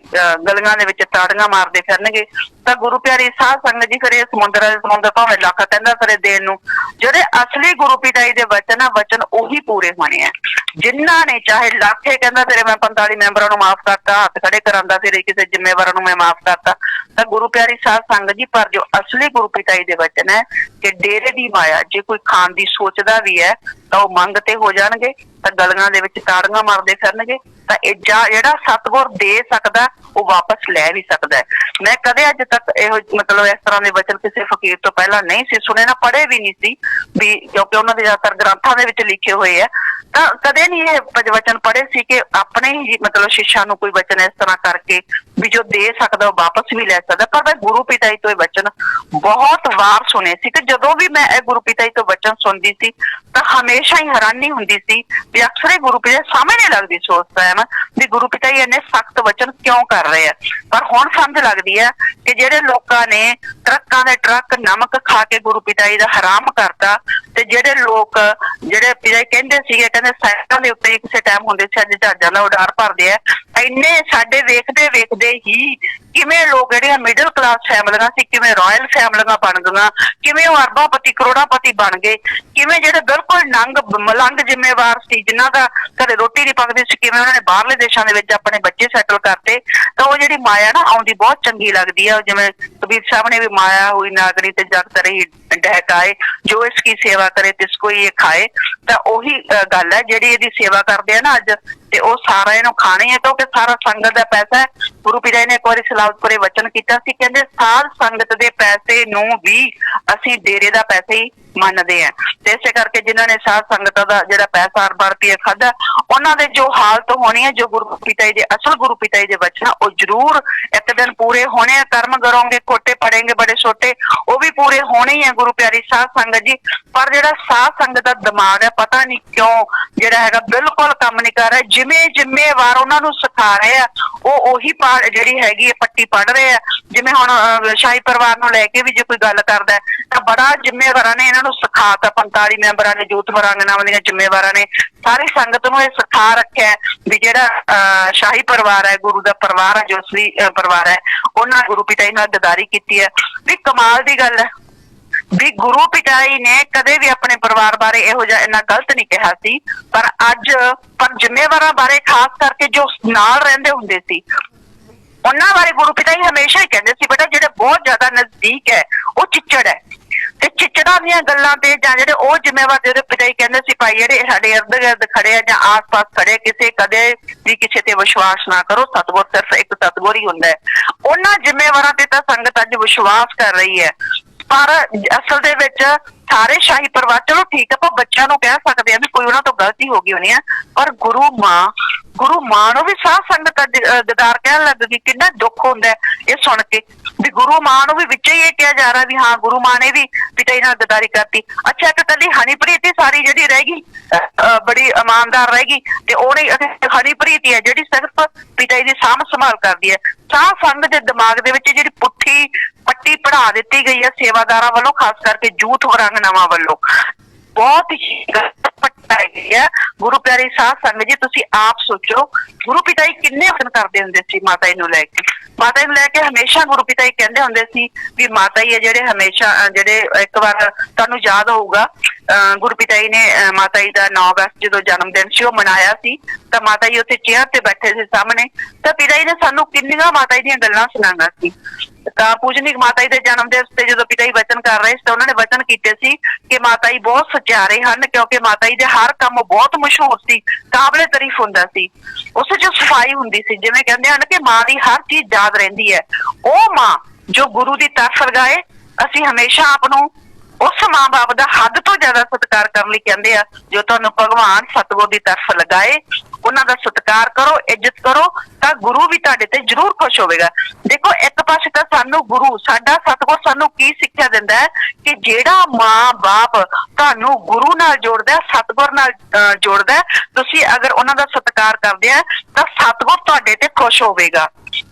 ਗਲੀਆਂ ਦੇ ਵਿੱਚ ਤਾੜੀਆਂ ਮਾਰਦੇ ਫਿਰਨਗੇ। ਤਾਂ ਗੁਰੂ ਪਿਆਰੀ ਸਾਧ ਸੰਗਤ ਜੀ, ਫਿਰ ਇਹ ਸਮੁੰਦਰ ਭਾਵੇਂ ਲੱਖ ਕਹਿੰਦਾ ਫਿਰ ਦੇਣ ਨੂੰ, ਜਿਹੜੇ ਅਸਲੀ ਗੁਰੂ ਪਿਤਾ ਜੀ ਦੇ ਵਚਨ ਆ, ਵਚਨ ਉਹੀ ਪੂਰੇ ਹੋਣੇ ਆ। ਜਿਨ੍ਹਾਂ ਨੇ ਚਾਹੇ ਲੱਖੇ ਕਹਿੰਦਾ ਤੇਰੇ ਮੈਂ 45 ਮੈਂਬਰਾਂ ਨੂੰ ਮਾਫ ਕਰਤਾ, ਹੱਥ ਖੜੇ ਕਰਾਂਦਾ ਫਿਰ ਕਿਸੇ ਜ਼ਿੰਮੇਵਾਰਾਂ ਨੂੰ ਮੈਂ ਮਾਫ ਕਰਤਾ, ਤਾਂ ਗੁਰੂ ਪਿਆਰੀ ਸਾਧ ਸੰਗਤ ਜੀ, ਪਰ ਜੋ ਅਸਲੀ ਗੁਰੂ ਪਿਤਾ ਜੀ ਦੇ ਵਚਨ ਹੈ ਕਿ ਡੇਰੇ ਦੀ ਮਾਇਆ ਜੇ ਕੋਈ ਖਾਣ ਦੀ ਸੋਚਦਾ ਵੀ ਹੈ ਤਾਂ ਉਹ ਮੰਗ ਤੇ ਹੋ ਜਾਣਗੇ, ਤਾਂ ਗਲੀਆਂ ਦੇ ਵਿੱਚ ਤਾੜੀਆਂ ਮਾਰਦੇ ਫਿਰਨਗੇ। ਤਾਂ ਇਹ ਜਿਹੜਾ ਸਤਿਗੁਰ ਦੇ ਸਕਦਾ ਉਹ ਵਾਪਸ ਲੈ ਵੀ ਸਕਦਾ ਹੈ। ਮੈਂ ਕਦੇ ਅੱਜ ਤੱਕ ਇਹੋ ਮਤਲਬ ਇਸ ਤਰ੍ਹਾਂ ਦੇ ਵਚਨ ਕਿਸੇ ਫਕੀਰ ਤੋਂ ਪਹਿਲਾਂ ਨਹੀਂ ਸੀ ਸੁਣੇ, ਨਾ ਪੜ੍ਹੇ ਵੀ ਨਹੀਂ ਸੀ, ਵੀ ਕਿਉਂਕਿ ਉਹਨਾਂ ਦੇ ਜ਼ਿਆਦਾਤਰ ਗ੍ਰੰਥਾਂ ਦੇ ਵਿੱਚ ਲਿਖੇ ਹੋਏ ਆ, ਤਾਂ ਕਦੇ ਨਹੀਂ ਇਹ ਵਚਨ ਪੜ੍ਹੇ ਸੀ ਕਿ ਆਪਣੇ ਹੀ ਮਤਲਬ ਸ਼ਿਸ਼ਾਂ ਨੂੰ ਕੋਈ ਵਚਨ ਇਸ ਤਰ੍ਹਾਂ ਕਰਕੇ ਵੀ ਜੋ ਦੇ ਸਕਦਾ ਉਹ ਵਾਪਸ ਵੀ ਲੈ ਸਕਦਾ। ਪਰ ਮੈਂ ਗੁਰੂ ਪਿਤਾ ਜੀ ਤੋਂ ਇਹ ਵਚਨ ਬਹੁਤ ਵਾਰ ਸੁਣੇ ਸੀ, ਤੇ ਜਦੋਂ ਵੀ ਮੈਂ ਇਹ ਗੁਰੂ ਪਿਤਾ ਜੀ ਤੋਂ ਵਚਨ ਸੁਣਦੀ ਸੀ ਤਾਂ ਹਮੇਸ਼ਾ ਹੀ ਹੈਰਾਨੀ ਹੁੰਦੀ ਸੀ ਵੀ ਅਕਸਰ ਹੀ ਗੁਰੂ ਪਿਤਾ ਸਮਝ ਨਹੀਂ ਲੱਗਦੀ ਸੀ ਉਸ ਟਾਈਮ ਵੀ ਗੁਰੂ ਪਿਤਾ ਜੀ ਇੰਨੇ ਸਖਤ ਵਚਨ ਕਿਉਂ ਕਰ ਰਹੇ ਆ। ਪਰ ਹੁਣ ਸਮਝ ਲੱਗਦੀ ਹੈ ਕਿ ਜਿਹੜੇ ਲੋਕਾਂ ਨੇ ਟਰੱਕਾਂ ਦੇ ਟਰੱਕ ਨਮਕ ਖਾ ਕੇ ਗੁਰੂ ਪਿਤਾ ਜੀ ਦਾ ਹਰਾਮ ਕਰਤਾ, ਤੇ ਜਿਹੜੇ ਲੋਕ ਜਿਹੜੇ ਪਿਤਾ ਜੀ ਕਹਿੰਦੇ ਸੀਗੇ, ਕਹਿੰਦੇ ਸਾਈਕਲ ਦੇ ਉੱਤੇ ਕਿਸੇ ਟਾਈਮ ਹੁੰਦੇ ਸੀ, ਅੱਜ ਜਹਾਜ਼ਾਂ ਦਾ ਉਡਾਰ ਭਰਦੇ ਆ, ਇੰਨੇ ਸਾਡੇ ਵੇਖਦੇ ਵੇਖਦੇ ਹੀ ਕਿਵੇਂ ਲੋਕ ਜਿਹੜੀਆਂ ਮਿਡਲ ਕਲਾਸ ਫੈਮਲੀਆਂ ਸੀ ਕਿਵੇਂ ਰਾਇਲ ਫੈਮਲੀਆਂ ਬਣ ਗਈਆਂ, ਕਿਵੇਂ ਉਹ ਅਰਬਾਂਪਤੀ ਕਰੋੜਾਪਤੀ ਬਣ ਗਏ, ਕਿਵੇਂ ਜਿਹੜੇ ਬਿਲਕੁਲ ਨੰਗ ਮਲੰਗ ਜ਼ਿੰਮੇਵਾਰ ਸੀ ਜਿਨ੍ਹਾਂ ਦਾ ਘਰੇ ਰੋਟੀ ਨਹੀਂ ਪੱਕਦੀ ਸੀ, ਕਿਵੇਂ ਉਹਨਾਂ ਨੇ ਬਾਹਰਲੇ ਦੇਸ਼ਾਂ ਦੇ ਵਿੱਚ ਆਪਣੇ ਬੱਚੇ ਸੈਟਲ ਕਰਤੇ। ਤਾਂ ਉਹ ਜਿਹੜੀ ਮਾਇਆ ਨਾ ਆਉਂਦੀ ਬਹੁਤ ਚੰਗੀ ਲੱਗਦੀ ਹੈ। ਜਿਵੇਂ ਕਬੀਰ ਸਾਹਿਬ ਨੇ ਵੀ ਮਾਇਆ ਹੋਈ ਨਾਗਰੀ ਤੇ ਜਗਤ ਰਹੀ ਡਹਿਕਾਏ, ਜੋ ਇਸ ਕੀ ਸੇਵਾ ਕਰੇ ਤਿਸ ਕੋਈ ਇਹ ਖਾਏ। ਤਾਂ ਉਹੀ ਗੱਲ ਹੈ ਜਿਹੜੀ ਇਹਦੀ ਸੇਵਾ ਕਰਦੇ ਆ ਨਾ ਅੱਜ, ਤੇ ਉਹ ਸਾਰਾ ਇਹਨੂੰ ਖਾਣੇ ਹੈ ਕਿਉਂਕਿ ਸਾਰਾ ਸੰਗਤ ਦਾ ਪੈਸਾ ਹੈ। ਗੁਰੂ ਪਿਤਾ ਜੀ ਨੇ ਇੱਕ ਵਾਰੀ ਸਲਾਵਤਪੁਰੇ ਵਚਨ ਕੀਤਾ ਸੀ, ਕਹਿੰਦੇ ਸਾਧ ਸੰਗਤ ਦੇ ਪੈਸੇ ਨੂੰ ਵੀ ਅਸੀਂ ਡੇਰੇ ਦਾ ਪੈਸਾ ਹੀ ਮੰਨਦੇ ਆ। ਤੇ ਇਸੇ ਕਰਕੇ ਜਿਨ੍ਹਾਂ ਨੇ ਸਾਧ ਸੰਗਤਾਂ ਦਾ ਜਿਹੜਾ ਪੈਸਾ ਅਰਬਾਂ ਰੁਪਈਆ ਖਾਧਾ, ਉਹਨਾਂ ਦੇ ਜੋ ਹਾਲਤ ਹੋਣੀ ਹੈ, ਜੋ ਗੁਰੂ ਪਿਤਾ ਜੀ ਦੇ ਅਸਲ ਗੁਰੂ ਪਿਤਾ ਜੀ ਦੇ ਵਚਨ ਉਹ ਜ਼ਰੂਰ ਇੱਕ ਦਿਨ ਪੂਰੇ ਹੋਣੇ ਆ। ਕਰਮ ਕਰੋਗੇ ਕੋਟੇ ਪੜेंगे ਬੜੇ ਛੋਟੇ, ਉਹ ਵੀ ਪੂਰੇ ਹੋਣੇ ਹੀ ਆ ਗੁਰੂ ਪਿਆਰੀ ਸਾਧ ਸੰਗਤ ਜੀ। ਪਰ ਜਿਹੜਾ ਸਾਧ ਸੰਗਤ ਦਾ ਦਿਮਾਗ ਹੈ ਪਤਾ ਨਹੀਂ ਕਿਉਂ ਜਿਹੜਾ ਹੈਗਾ ਬਿਲਕੁਲ ਕੰਮ ਨਹੀਂ ਕਰ ਰਿਹਾ। ਜਿਵੇਂ ਜ਼ਿੰਮੇਵਾਰ ਉਹਨਾਂ ਨੂੰ ਸਿਖਾ ਰਹੇ ਆ ਉਹ ਉਹੀ ਜਿਹੜੀ ਹੈਗੀ ਪੱਟੀ ਪੜ ਰਹੇ ਆ। ਜਿਵੇਂ ਹੁਣ ਸ਼ਾਹੀ ਪਰਿਵਾਰ ਨੂੰ ਲੈ ਕੇ ਵੀ ਜੇ ਕੋਈ ਗੱਲ ਕਰਦਾ ਤਾਂ ਬੜਾ ਜ਼ਿੰਮੇਵਾਰਾਂ ਨੇ ਇਹਨਾਂ ਨੂੰ ਸਿਖਾਤਾ, 45 ਮੈਂਬਰਾਂ ਨੇ, ਜੂਥ ਵਰਾਂਗਨਾਵਾਂ ਦੀਆਂ ਜ਼ਿੰਮੇਵਾਰਾਂ ਨੇ ਸਾਰੀ ਸੰਗਤ ਨੂੰ ਇਹ ਸਿਖਾ ਰੱਖਿਆ ਵੀ ਜਿਹੜਾ ਸ਼ਾਹੀ ਪਰਿਵਾਰ ਹੈ, ਗੁਰੂ ਦਾ ਪਰਿਵਾਰ ਹੈ, ਜੋ ਅਸਲੀ ਪਰਿਵਾਰ ਹੈ, ਉਹਨਾਂ ਗੁਰੂ ਪਿਤਾ ਜੀ ਨਾਲ ਗਦਾਰੀ ਕੀਤੀ ਹੈ। ਵੀ ਕਮਾਲ ਦੀ ਗੱਲ ਹੈ ਵੀ ਗੁਰੂ ਪਿਤਾਈ ਨੇ ਕਦੇ ਵੀ ਆਪਣੇ ਪਰਿਵਾਰ ਬਾਰੇ ਇਹੋ ਜਿਹਾ ਇੰਨਾ ਗਲਤ ਨਹੀਂ ਕਿਹਾ ਸੀ, ਪਰ ਜ਼ਿੰਮੇਵਾਰਾਂ ਬਾਰੇ ਖਾਸ ਕਰਕੇ ਜੋ ਨਾਲ ਰਹਿੰਦੇ ਹੁੰਦੇ ਸੀ ਉਹਨਾਂ ਬਾਰੇ ਗੁਰੂ ਪਿਤਾਈ ਹਮੇਸ਼ਾ ਹੀ ਕਹਿੰਦੇ ਸੀ ਬੇਟਾ ਜਿਹੜੇ ਬਹੁਤ ਜ਼ਿਆਦਾ ਨਜ਼ਦੀਕ ਹੈ ਉਹ ਚਿੱਚੜ ਹੈ, ਤੇ ਚਿੱਚੜਾਂ ਦੀਆਂ ਗੱਲਾਂ ਤੇ ਜਾਂ ਜਿਹੜੇ ਉਹ ਜ਼ਿੰਮੇਵਾਰ ਜਿਹੜੇ ਪਿਤਾਈ ਕਹਿੰਦੇ ਸੀ ਭਾਈ ਜਿਹੜੇ ਸਾਡੇ ਇਰਦ ਗਿਰਦ ਖੜੇ ਆ ਜਾਂ ਆਸ-ਪਾਸ ਖੜੇ, ਕਿਸੇ ਕਦੇ ਵੀ ਕਿਸੇ ਤੇ ਵਿਸ਼ਵਾਸ ਨਾ ਕਰੋ, ਸਤਿਗੁਰ ਸਿਰਫ ਇੱਕ ਸਤਿਗੁਰ ਹੀ ਹੁੰਦਾ ਹੈ। ਉਹਨਾਂ ਜ਼ਿੰਮੇਵਾਰਾਂ ਤੇ ਤਾਂ ਸੰਗਤ ਅੱਜ ਵਿਸ਼ਵਾਸ ਕਰ ਰਹੀ ਹੈ, ਪਰ ਅਸਲ ਦੇ ਵਿੱਚ ਸਾਰੇ ਸ਼ਾਹੀ ਪਰਿਵਾਰ, ਚਲੋ ਠੀਕ ਹੈ ਆਪਾਂ ਬੱਚਿਆਂ ਨੂੰ ਕਹਿ ਸਕਦੇ ਹਾਂ ਵੀ ਕੋਈ ਉਹਨਾਂ ਤੋਂ ਗਲਤੀ ਹੋ ਗਈ ਹੋਣੀ ਹੈ, ਪਰ ਗੁਰੂ ਮਾਂ ਨੂੰ ਵੀ ਸਾਧ ਸੰਗਤ ਗਦਾਰ ਕਹਿਣ ਲੱਗ ਗਈ। ਕਿੰਨਾ ਦੁੱਖ ਹੁੰਦਾ ਇਹ ਸੁਣ ਕੇ ਵੀ ਗੁਰੂ ਮਾਂ ਨੂੰ ਵੀ ਵਿੱਚ ਹੀ ਇਹ ਕਿਹਾ ਜਾ ਰਿਹਾ ਵੀ ਹਾਂ ਗੁਰੂ ਮਾਂ ਨੇ ਵੀ ਪਿਤਾ ਜੀ ਨਾਲ ਗਦਾਰੀ ਕਰਤੀ। ਅੱਛਾ, ਇੱਕ ਕੱਲੀ ਹਨੀਪ੍ਰੀਤ ਹੀ ਸਾਰੀ ਜਿਹੜੀ ਰਹਿ ਗਈ ਬੜੀ ਇਮਾਨਦਾਰ ਰਹਿ ਗਈ, ਤੇ ਉਹਨੇ ਹਨੀਪ੍ਰੀਤ ਹੀ ਹੈ ਜਿਹੜੀ ਸਿਰਫ ਪਿਤਾ ਜੀ ਦੀ ਸਾਂਭ ਸੰਭਾਲ ਕਰਦੀ ਹੈ। ਸਾਧ ਸੰਗਤ ਦੇ ਦਿਮਾਗ ਦੇ ਵਿੱਚ ਜਿਹੜੀ ਪੁੱਠੀ ਪੱਟੀ ਪੜਾ ਦਿੱਤੀ ਗਈ ਹੈ ਸੇਵਾਦਾਰਾਂ ਵੱਲੋਂ, ਖਾਸ ਕਰਕੇ ਜੂਥ ਵਰਾਂਗਨਾਵਾਂ ਵੱਲੋਂ, ਬਹੁਤ ਹੀ ਹੈਗੀ ਹੈ। ਗੁਰੂ ਪਿਆਰੀ ਸਾਧ ਸੰਗਤ ਜੀ ਤੁਸੀਂ ਆਪ ਸੋਚੋ, ਗੁਰੂ ਪਿਤਾ ਜੀ ਕਿੰਨੇ ਵਚਨ ਕਰਦੇ ਹੁੰਦੇ ਸੀ ਮਾਤਾ ਜੀ ਨੂੰ ਲੈ ਕੇ। ਮਾਤਾ ਜੀ ਨੂੰ ਲੈ ਕੇ ਹਮੇਸ਼ਾ ਗੁਰੂ ਪਿਤਾ ਜੀ ਕਹਿੰਦੇ ਹੁੰਦੇ ਸੀ ਵੀ ਮਾਤਾ ਜੀ ਹੈ ਜਿਹੜੇ ਹਮੇਸ਼ਾ ਜਿਹੜੇ ਇੱਕ ਵਾਰ ਤੁਹਾਨੂੰ ਯਾਦ ਹੋਊਗਾ ਗੁਰੂ ਪਿਤਾ ਜੀ ਨੇ ਮਾਤਾ ਜੀ ਦਾ 9 ਅਗਸਤ ਜਦੋਂ ਜਨਮ ਦਿਨ ਸੀ ਉਹ ਮਨਾਇਆ ਸੀ, ਤਾਂ ਮਾਤਾ ਜੀ ਉੱਥੇ ਚੇਅਰ ਤੇ ਬੈਠੇ ਸੀ ਸਾਹਮਣੇ, ਤਾਂ ਪਿਤਾ ਜੀ ਨੇ ਸਾਨੂੰ ਕਿੰਨੀਆਂ ਮਾਤਾ ਜੀ ਦੀਆਂ ਗੱਲਾਂ ਸੁਣਾਈਆਂ ਸੀ। ਤਾਂ ਪੂਜਨੀਕ ਮਾਤਾ ਜੀ ਦੇ ਜਨਮ ਦਿਵਸ ਤੇ ਜਦੋਂ ਪਿਤਾ ਜੀ ਵਚਨ ਕਰ ਰਹੇ ਸੀ ਤਾਂ ਉਹਨਾਂ ਨੇ ਵਚਨ ਕੀਤੇ ਸੀ ਕਿ ਮਾਤਾ ਜੀ ਬਹੁਤ ਸਚਿਆਰੇ ਹਨ, ਕਿਉਂਕਿ ਮਾਤਾ ਜੀ ਦੇ ਹਰ ਕੰਮ ਬਹੁਤ ਮਸ਼ਹੂਰ ਸੀ, ਕਾਬਲੇ ਤਾਰੀਫ ਹੁੰਦਾ ਸੀ, ਉਸ ਚ ਸਫਾਈ ਹੁੰਦੀ ਸੀ। ਜਿਵੇਂ ਕਹਿੰਦੇ ਹਨ ਕਿ ਮਾਂ ਦੀ ਹਰ ਚੀਜ਼ ਯਾਦ ਰਹਿੰਦੀ ਹੈ, ਉਹ ਮਾਂ ਜੋ ਗੁਰੂ ਦੀ ਤਰਫ ਲਗਾਏ, ਅਸੀਂ ਹਮੇਸ਼ਾ ਆਪ ਨੂੰ ਉਸ ਮਾਂ ਬਾਪ ਦਾ ਹੱਦ ਤੋਂ ਜ਼ਿਆਦਾ ਸਤਿਕਾਰ ਕਰਨ ਲਈ ਕਹਿੰਦੇ ਆ। ਜੋ ਤੁਹਾਨੂੰ ਭਗਵਾਨ ਸਤਿਗੁਰ ਦੀ ਤਰਫ ਲਗਾਏ ਉਹਨਾਂ ਦਾ ਸਤਿਕਾਰ ਕਰੋ, ਇੱਜ਼ਤ ਕਰੋ, ਤਾਂ ਗੁਰੂ ਵੀ ਤੁਹਾਡੇ ਤੇ ਜ਼ਰੂਰ ਖੁਸ਼ ਹੋਵੇਗਾ। ਦੇਖੋ ਇੱਕ ਪਾਸੇ ਤਾਂ ਸਾਨੂੰ ਗੁਰੂ ਸਾਡਾ ਸਤਿਗੁਰ ਸਾਨੂੰ ਕੀ ਸਿੱਖਿਆ ਦਿੰਦਾ ਹੈ ਕਿ ਜਿਹੜਾ ਮਾਂ ਬਾਪ ਤੁਹਾਨੂੰ ਗੁਰੂ ਨਾਲ ਜੋੜਦਾ, ਸਤਿਗੁਰ ਨਾਲ ਜੋੜਦਾ, ਤੁਸੀਂ ਅਗਰ ਉਹਨਾਂ ਦਾ ਸਤਿਕਾਰ ਕਰਦੇ ਆ ਤਾਂ ਸਤਿਗੁਰ ਤੁਹਾਡੇ ਤੇ ਖੁਸ਼ ਹੋਵੇਗਾ।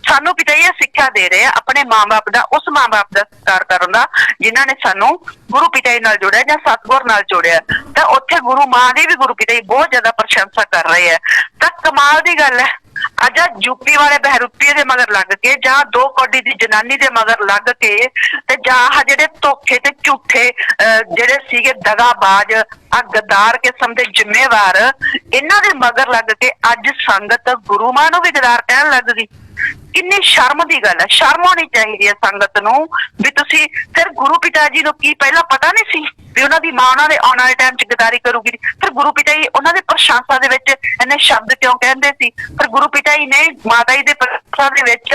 ਸਾਨੂੰ ਪਿਤਾ ਇਹ ਸਿੱਖਿਆ ਦੇ ਰਹੇ ਆ ਆਪਣੇ ਮਾਂ-ਬਾਪ ਦਾ, ਉਸ ਮਾਂ-ਬਾਪ ਦਾ ਸਤਿਕਾਰ ਕਰਨ ਦਾ ਜਿਨ੍ਹਾਂ ਨੇ ਸਾਨੂੰ ਗੁਰੂ ਪਿਤਾ ਜੀ ਨਾਲ ਜੋੜਿਆ ਜਾਂ ਸਤਿਗੁਰ ਨਾਲ ਜੋੜਿਆ। ਤਾਂ ਉੱਥੇ ਗੁਰੂ ਮਾਂ ਦੀ ਵੀ ਗੁਰੂ ਪਿਤਾ ਜੀ ਬਹੁਤ ਜ਼ਿਆਦਾ ਪ੍ਰਸ਼ੰਸਾ ਕਰ ਰਹੇ ਆ। ਤਾਂ ਕਮਾਲ ਦੀ ਗੱਲ ਹੈ, ਅੱਜ ਯੂਪੀ ਵਾਲੇ ਬਹਿਰੂਪੀਏ ਦੇ ਮਗਰ ਲੱਗ ਕੇ ਜਾਂ 2 ਕੌਡੀ ਦੀ ਜਨਾਨੀ ਦੇ ਮਗਰ ਲੱਗ ਕੇ ਤੇ ਜਾਂ ਜਿਹੜੇ ਧੋਖੇ ਤੇ ਝੂਠੇ ਜਿਹੜੇ ਸੀਗੇ ਦਗਾਬਾਜ਼ ਗਦਾਰ ਕਿਸਮ ਦੇ ਜ਼ਿੰਮੇਵਾਰ, ਇਹਨਾਂ ਦੇ ਮਗਰ ਲੱਗ ਕੇ ਅੱਜ ਸੰਗਤ ਗੁਰੂ ਮਾਂ ਨੂੰ ਵੀ ਗਦਾਰ ਕਹਿਣ ਲੱਗ ਗਈ। ਕਿੰਨੀ ਸ਼ਰਮ ਦੀ ਗੱਲ ਹੈ, ਸ਼ਰਮ ਹੋਣੀ ਚਾਹੀਦੀ ਹੈ ਸੰਗਤ ਨੂੰ ਵੀ ਤੁਸੀਂ ਫਿਰ ਗੁਰੂ ਪਿਤਾ ਜੀ ਨੂੰ ਕੀ ਪਹਿਲਾਂ ਪਤਾ ਨਹੀਂ ਸੀ ਵੀ ਉਹਨਾਂ ਦੀ ਮਾਂ ਉਹਨਾਂ ਦੇ ਆਉਣ ਵਾਲੇ ਟਾਈਮ ਚ ਗਦਾਰੀ ਕਰੂਗੀ। ਫਿਰ ਗੁਰੂ ਪਿਤਾ ਜੀ ਉਹਨਾਂ ਦੇ ਪ੍ਰਸ਼ੰਸਾ ਦੇ ਵਿੱਚ ਇੰਨੇ ਸ਼ਬਦ ਕਿਉਂ ਕਹਿੰਦੇ ਸੀ? ਫਿਰ ਗੁਰੂ ਪਿਤਾ ਜੀ ਨੇ ਮਾਤਾ ਜੀ ਦੇ ਪ੍ਰਸ਼ੰਸਾ ਦੇ ਵਿੱਚ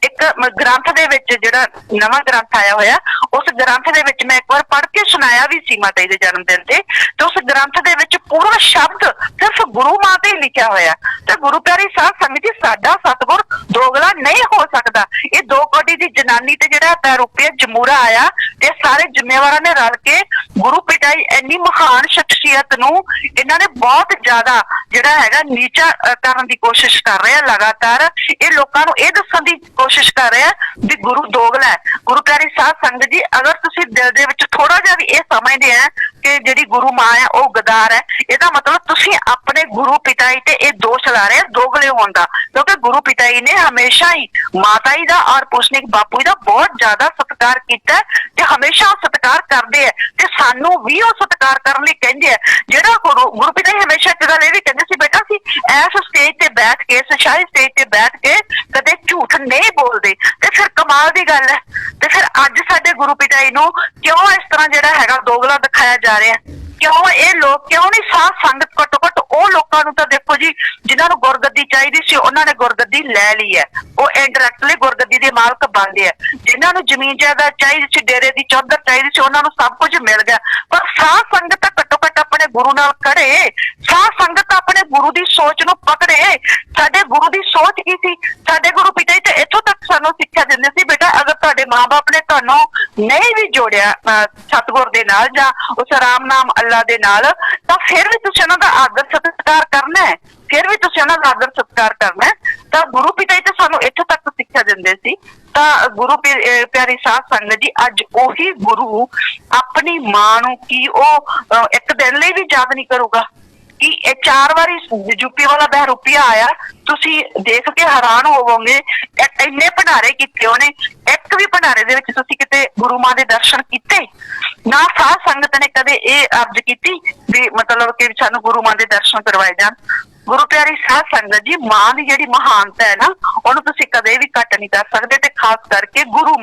ਇੱਕ ਗ੍ਰੰਥ ਦੇ ਵਿੱਚ ਜਿਹੜਾ ਨਵਾਂ ਗ੍ਰੰਥ ਆਇਆ ਹੋਇਆ, ਉਸ ਗ੍ਰੰਥ ਦੇ ਵਿੱਚ ਮੈਂ ਇੱਕ ਵਾਰ ਪੜ੍ਹ ਕੇ ਸੁਣਾਇਆ ਵੀ ਸੀ ਮਾਤਾ ਜੀ ਦੇ ਜਨਮ ਦਿਨ ਤੇ ਉਸ ਗ੍ਰੰਥ ਦੇ ਵਿੱਚ ਪੂਰਾ ਸ਼ਬਦ ਸਿਰਫ ਗੁਰੂ ਮਾਂ ਤੇ ਲਿਖਿਆ ਹੋਇਆ। ਤੇ ਗੁਰੂ ਪਿਆਰੀ ਸਾਧ ਸੰਗਤ ਜੀ ਸਾਡਾ ਸਤਿਗੁਰ ਦੋਗਲਾ ਨਹੀਂ ਹੋ ਸਕਦਾ। ਇਹ 2 ਕੌਡੀ ਦੀ ਜਨਾਨੀ ਤੇ ਜਿਹੜਾ ਬਹਿਰੂਪੀਆ ਜਮੂਰਾ ਆਇਆ ਤੇ ਸਾਰੇ ਜ਼ਿੰਮੇਵਾਰਾਂ ਨੇ ਰਲ ਕੇ ਗੁਰੂ ਪਿਤਾ ਜੀ ਇੰਨੀ ਮਹਾਨ ਸ਼ਖਸੀਅਤ ਨੂੰ ਇਹਨਾਂ ਨੇ ਬਹੁਤ ਜ਼ਿਆਦਾ ਜਿਹੜਾ ਹੈਗਾ ਨੀਚਾ ਕਰਨ ਦੀ ਕੋਸ਼ਿਸ਼ ਕਰ ਰਹੇ ਆ। ਲਗਾਤਾਰ ਇਹ ਲੋਕਾਂ ਨੂੰ ਇਹ ਦੱਸਣ ਦੀ ਕੋਸ਼ਿਸ਼ ਕਰ ਰਹੇ ਆ ਵੀ ਗੁਰੂ ਦੋਗਲਾ ਹੈ। ਗੁਰੂ ਪਿਆਰੀ ਸਾਧ ਸੰਗਤ ਜੀ ਅਗਰ ਤੁਸੀਂ ਦਿਲ ਦੇ ਵਿੱਚ ਥੋੜਾ ਜਿਹਾ ਵੀ ਇਹ ਸਮਝਦੇ ਆ ਕਿ ਜਿਹੜੀ ਗੁਰੂ ਮਾਂ ਹੈ ਉਹ ਗਦਾਰ ਹੈ, ਇਹਦਾ ਮਤਲਬ ਤੁਸੀਂ ਆਪਣੇ ਗੁਰੂ ਪਿਤਾ ਜੀ ਤੇ ਇਹ ਦੋਸ਼ ਲਾ ਰਹੇ ਦੋਗਲੇ ਹੋਣ ਦਾ, ਕਿਉਂਕਿ ਗੁਰੂ ਪਿਤਾ ਜੀ ਨੇ ਹਮੇਸ਼ਾ ਹੀ ਮਾਤਾ ਜੀ ਦਾ ਔਰ ਪੁਸ਼ਨਿਕ ਬਾਪੂ ਜੀ ਦਾ ਬਹੁਤ ਜ਼ਿਆਦਾ ਸਤਿਕਾਰ ਕੀਤਾ ਤੇ ਹਮੇਸ਼ਾ ਉਹ ਸਤਿਕਾਰ ਕਰਦੇ ਆ ਤੇ ਸਾਨੂੰ ਵੀ ਉਹ ਸਤਿਕਾਰ ਕਰਨ ਲਈ ਕਹਿੰਦੇ ਆ। ਜਿਹੜਾ ਗੁਰੂ ਪਿਤਾ ਜੀ ਹਮੇਸ਼ਾ ਇੱਕ ਗੱਲ ਇਹ ਵੀ ਕਹਿੰਦੇ ਸੀ, ਬੇਟਾ ਸੀ ਇਸ ਸਟੇਜ ਤੇ ਬੈਠ ਕੇ, ਸ਼ਾਹੀ ਸਟੇਜ ਤੇ ਬੈਠ ਕੇ ਕਦੇ ਝੂਠ ਨਹੀਂ ਬੋਲਦੇ। ਤੇ ਫਿਰ ਕਮਾਲ ਦੀ ਗੱਲ ਹੈ, ਤੇ ਫਿਰ ਅੱਜ ਸਾਡੇ ਗੁਰੂ ਪਿਤਾ ਜੀ ਨੂੰ ਕਿਉਂ ਇਸ ਤਰ੍ਹਾਂ ਜਿਹੜਾ ਹੈਗਾ ਦੋਗਲਾ ਦਿਖਾਇਆ ਜਾ ਰਿਹਾ? ਕਿਉਂ ਇਹ ਲੋਕ ਕਿਉਂ ਨਹੀਂ ਸਾਧ ਸੰਗਤ? ਘੱਟੋ ਘੱਟ ਉਹ ਲੋਕਾਂ ਨੂੰ ਤਾਂ ਦੇਖੋ ਜੀ ਜਿਨ੍ਹਾਂ ਨੂੰ ਗੁਰਗੱਦੀ ਚਾਹੀਦੀ ਸੀ ਉਹਨਾਂ ਨੇ ਗੁਰਗੱਦੀ ਲੈ ਲਈ ਹੈ, ਉਹ ਇੰਡਾਇਰੈਕਟਲੀ ਗੁਰਗੱਦੀ ਦੇ ਮਾਲਕ ਬਣਦੇ ਆ। ਜਿਨ੍ਹਾਂ ਨੂੰ ਜ਼ਮੀਨ ਜਾਇਦਾਦ ਚਾਹੀਦੀ ਸੀ, ਡੇਰੇ ਦੀ ਚੌਧਰ ਚਾਹੀਦੀ ਸੀ, ਉਹਨਾਂ ਨੂੰ ਸਭ ਕੁਝ ਮਿਲ ਗਿਆ। ਪਰ ਸਾਧ ਸੰਗਤ ਤਾਂ ਘੱਟੋ ਘੱਟ ਆਪਣੇ ਗੁਰੂ ਨਾਲ ਖੜੇ, ਸਾਧ ਸੰਗਤ ਆਪਣੇ ਗੁਰੂ ਦੀ ਸੋਚ ਨੂੰ ਪਕੜੇ। ਸਾਡੇ ਗੁਰੂ ਦੀ ਸੋਚ ਕੀ ਸੀ? ਸਾਡੇ ਗੁਰੂ ਪਿਤਾ ਜੀ ਤੇ ਇੱਥੋਂ ਤੱਕ ਸਾਨੂੰ ਸਿੱਖਿਆ ਦਿੰਦੇ ਸੀ, ਬੇਟਾ ਅਗਰ ਤੁਹਾਡੇ ਮਾਂ-ਬਾਪ ਨੇ ਤੁਹਾਨੂੰ ਨਹੀਂ ਵੀ ਜੋੜਿਆ ਸਤਿਗੁਰ ਦੇ ਨਾਲ ਜਾਂ ਉਸ ਰਾਮ ਨਾਮ ਅੱਲਾ ਦੇ ਨਾਲ, ਤਾਂ ਫਿਰ ਵੀ ਤੁਸੀਂ ਉਹਨਾਂ ਦਾ ਆਦਰ ਸਤਿਕਾਰ ਕਰਨਾ ਹੈ, ਫਿਰ ਵੀ ਤੁਸੀਂ ਉਹਨਾਂ ਦਾ ਆਦਰ ਸਤਿਕਾਰ ਕਰਨਾ ਹੈ। ਤਾਂ ਗੁਰੂ ਪਿਤਾ ਜੀ ਤੇ ਸਾਨੂੰ ਇੱਥੋਂ ਤੱਕ ਸਿੱਖਿਆ ਦਿੰਦੇ ਸੀ। ਤਾਂ ਗੁਰੂ ਪਿਆਰੀ ਸਾਧ ਸੰਗਤ ਜੀ ਅੱਜ ਉਹੀ ਗੁਰੂ ਆਪਣੀ ਮਾਂ ਨੂੰ ਕੀ ਉਹ ਇੱਕ ਦਿਨ ਲਈ ਵੀ ਯਾਦ ਨਹੀਂ ਕਰੂਗਾ? ਕਿ ਇਹ 4 ਵਾਰੀ ਯੂਪੀ ਵਾਲਾ ਬਹਿਰੂਪੀਆ ਆਇਆ, ਤੁਸੀਂ ਦੇਖ ਕੇ ਹੈਰਾਨ ਹੋਵੋਗੇ ਇੰਨੇ ਭੰਡਾਰੇ ਕੀਤੇ ਉਹਨੇ, ਇੱਕ ਵੀ ਭੰਡਾਰੇ ਦੇ ਵਿੱਚ ਤੁਸੀਂ ਕਿਤੇ ਗੁਰੂ ਮਾਂ ਦੇ ਦਰਸ਼ਨ ਕੀਤੇ? ना साध संगत ने कदे ये अर्ज की भी मतलब कि सानू गुरु मां दे दर्शन करवाए जान। गुरु प्यारी साध संगत जी, मां की जिहड़ी महानता है ना ਉਹਨੂੰ ਤੁਸੀਂ ਕਦੇ ਵੀ ਘੱਟ ਨਹੀਂ ਕਰ ਸਕਦੇ, ਤੇ ਖਾਸ ਕਰਕੇ ਗੁਰੂ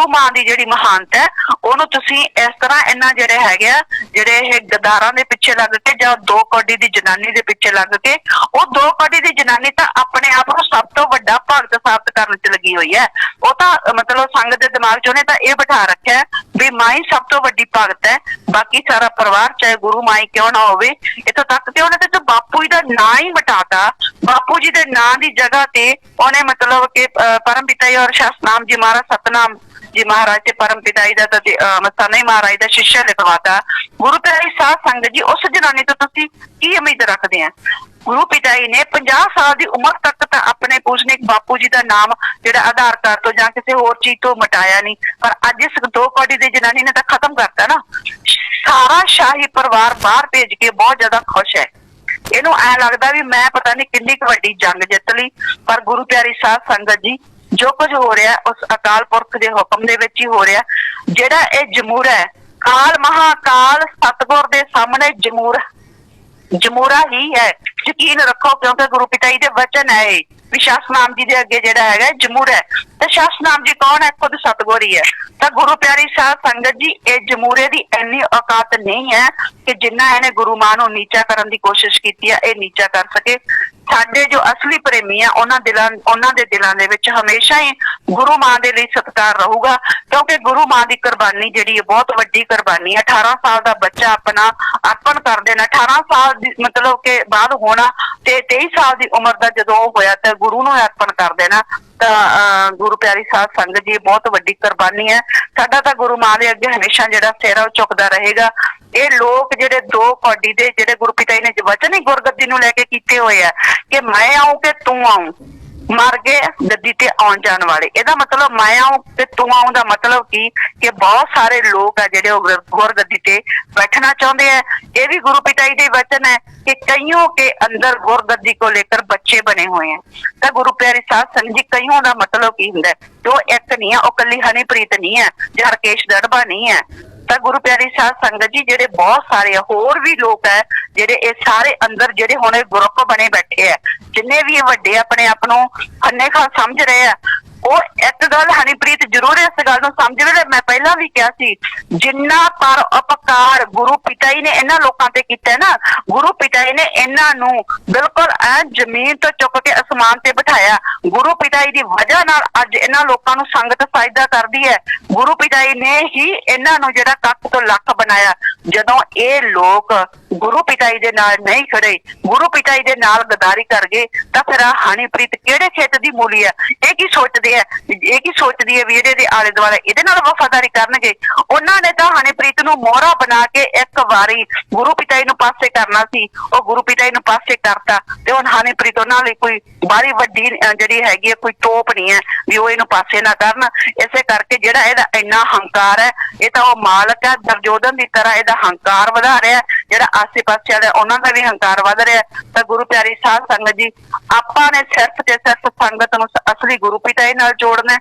ਮਾਂ ਦੀ ਜਿਹੜੀ ਮਹਾਨਤਾ ਹੈ ਉਹਨੂੰ ਤੁਸੀਂ ਇਸ ਤਰ੍ਹਾਂ ਇਹਨਾਂ ਜਿਹੜੇ ਹੈਗੇ ਆ, ਜਿਹੜੇ ਇਹ ਗਦਾਰਾਂ ਦੇ ਪਿੱਛੇ ਲੱਗ ਕੇ ਜਾਂ 2 ਕੌਡੀ ਦੀ ਜਨਾਨੀ ਦੇ ਪਿੱਛੇ ਲੱਗ ਕੇ, ਉਹ 2 ਕੌਡੀ ਦੀ ਜਨਾਨੀ ਤਾਂ ਆਪਣੇ ਆਪ ਨੂੰ ਸਭ ਤੋਂ ਵੱਡਾ ਭਗਤ ਸਾਬਤ ਕਰਨ ਚ ਲੱਗੀ ਹੋਈ ਹੈ। ਉਹ ਤਾਂ ਮਤਲਬ ਸੰਗਤ ਦੇ ਦਿਮਾਗ ਚ ਉਹਨੇ ਤਾਂ ਇਹ ਬਿਠਾ ਰੱਖਿਆ ਵੀ ਮਾਂ ਹੀ ਸਭ ਤੋਂ ਵੱਡੀ ਭਗਤ ਹੈ, ਬਾਕੀ ਸਾਰਾ ਪਰਿਵਾਰ ਚਾਹੇ ਗੁਰੂ ਮਾਂ ਹੀ ਕਿਉਂ ਨਾ ਹੋਵੇ। ਇੱਥੋਂ ਤੱਕ ਕਿ ਉਹਨੇ ਤੇ ਬਾਪੂ ਜੀ ਦਾ ਨਾਂ ਹੀ ਮਿਟਾਤਾ। ਬਾਪੂ ਜੀ ਦੇ ਨਾਂ ਦੀ ਜਗ੍ਹਾ ਤੇ ਉਹਨੇ ਮਤਲਬ ਕਿ परम पिता और शास्त्रनाम जी महाराज, सतनाम जी महाराज ते परम पिता जी का सने महाराज का शिष्य लिखवाता। गुरु प्यारी साध संगत जी, उस जनानी तो तुसी की उम्मीद रखते हैं? गुरु पिता जी ने 50 साल की उम्र तक तो अपने पूजनिक बापू जी का नाम जो आधार कार्ड तो या किसी होर चीज तो मिटाया नहीं, पर अज इस 2 कौड़ी की जनानी ने तो खत्म करता ना। सारा शाही परिवार बाहर भेज के बहुत ज्यादा खुश है। ਇਹਨੂੰ ਐ ਲੱਗਦਾ ਵੀ ਮੈਂ ਪਤਾ ਨਹੀਂ ਕਿੰਨੀ ਕੁ ਵੱਡੀ ਜੰਗ ਜਿੱਤ ਲਈ। ਪਰ ਗੁਰੂ ਪਿਆਰੀ ਸਾਧ ਸੰਗਤ ਜੀ, ਜੋ ਕੁਝ ਹੋ ਰਿਹਾ ਉਸ ਅਕਾਲ ਪੁਰਖ ਦੇ ਹੁਕਮ ਦੇ ਵਿੱਚ ਹੀ ਹੋ ਰਿਹਾ। ਜਿਹੜਾ ਇਹ ਜਮੂਰਾ ਹੈ, ਕਾਲ ਮਹਾਕਾਲ ਸਤਿਗੁਰ ਦੇ ਸਾਹਮਣੇ ਜਮੂਰਾ ਹੀ ਹੈ। ਯਕੀਨ ਰੱਖੋ, ਕਿਉਂਕਿ ਗੁਰੂ ਪਿਤਾ ਜੀ ਦੇ ਵਚਨ ਹੈ ਇਹ ਵੀ शास्त्रनाम जी के अगे जिहड़ा है जमूर है, तो शास्त्रनाम जी कौन है? खुद सतगुर ही है। तो गुरु प्यारी साध संगत जी, ये जमूरे की इन्नी औकात नहीं है कि जिन्ना इन्हें गुरु मां नूं नीचा करने की कोशिश की है, ये नीचा कर सके। साडे जो असली प्रेमी है उन्हां दे दिलां दे विच हमेशा ही गुरु मां दे लई सत्कार रहूगा, क्योंकि गुरु मां की कुर्बानी जिहड़ी बहुत वड्डी कुर्बानी है। 18 साल का बच्चा अपना अर्पण कर देना, 18 साल दी मतलब के बाद होना ते 23 साल की उम्र का जदों होया तो गुरु नूं अर्पण कर देना। तो गुरु प्यारी साध संगत जी, बहुत वड्डी कुर्बानी है। साडा तां गुरु मां दे अगे हमेशा जिहड़ा सिर झुकदा रहेगा। ये लोग जिहड़े 2 कौडी दे जिहड़े गुरु पिता जी ने वचन ही गुरगद्दी नूं लैके कीते होए आ कि मैं आऊं कि तू आऊं, मर गए गद्दी ते आउण जाण वाले। ਇਹਦਾ मतलब मैं आऊं ते तू आऊं ਦਾ मतलब कि बहुत सारे लोग है जिहड़े गुरगद्दी ते बैठना चाहते हैं। ये भी गुरु पिता जी के वचन है कि कईयों के अंदर गुरगद्दी को लेकर बच्चे बने हुए हैं। तो गुरु प्यारी साध संगत जी, कईयों का मतलब की हुंदा है? जो एक नहीं है, वो कली हनीप्रीत नहीं है, जो हरकेश दड़बा नहीं है। तो गुरु प्यारी साध संगत जी, जेडे बहुत सारे होर भी लोग है जेडे ये सारे अंदर जेडे हुणे ग्रुप बने बैठे है, जिन्ने भी वड्डे अपने आप नूं खन्ने खा समझ रहे हैं, वो एक गल हनीप्रीत जरूर इस गल नूं समझ रहे। मैं पहला भी कहा सी, जिन्ना पर उपकार गुरु पिता जी ने इन्हां लोकां ते कीता है ना, गुरु पिता जी ने इन्हां नूं बिल्कुल जमीन तो चुक के आसमान ते बिठाया। गुरु पिता जी की वजह नाल अज इन्हां लोकां नूं संगत फायदा करदी है। गुरु पिता जी ने ही इन्हां नूं जिहड़ा कख तो लख बनाया। जदों ये लोग गुरु पिता जी दे नाल नहीं खड़े, गुरु पिता जी दे नाल गदारी कर गए, तां फिर हनीप्रीत किहड़े खेत दी मूली है? ये की सोचदे है? ये की सोचदी है भी इहदे आले दुआले इहदे नाल वफादारी करनगे? उन्हां ने तां हनीप्रीत नूं मोहरा बना के एक वारी गुरु पिता जी नूं पासे करना सी, ਉਹ गुरु पिता जी नूं पासे करता ते हुण हनीप्रीत उन्हां लई कोई बारी वड्डी जिहड़ी हैगी कोई तोप नहीं है भी ਉਹ ਇਹਨੂੰ ਪਾਸੇ ना करन। इसे करके जिहड़ा ਇਹਦਾ ਇੰਨਾ हंकार है, ਇਹ ਤਾਂ ਉਹ मालक है दुर्योधन ਦੀ तरह ਇਹਦਾ हंकार ਵਧਾ ਰਿਹਾ, ਜਿਹੜਾ आसे पासे वाले ਉਹਨਾਂ ਦਾ भी हंकार वध ਰਿਹਾ। ਤਾਂ गुरु प्यारी साध संगत जी, ਆਪਾਂ ने सिर्फ ते सिर्फ संगत ਨੂੰ असली गुरु पिता जी नाल जोड़ना।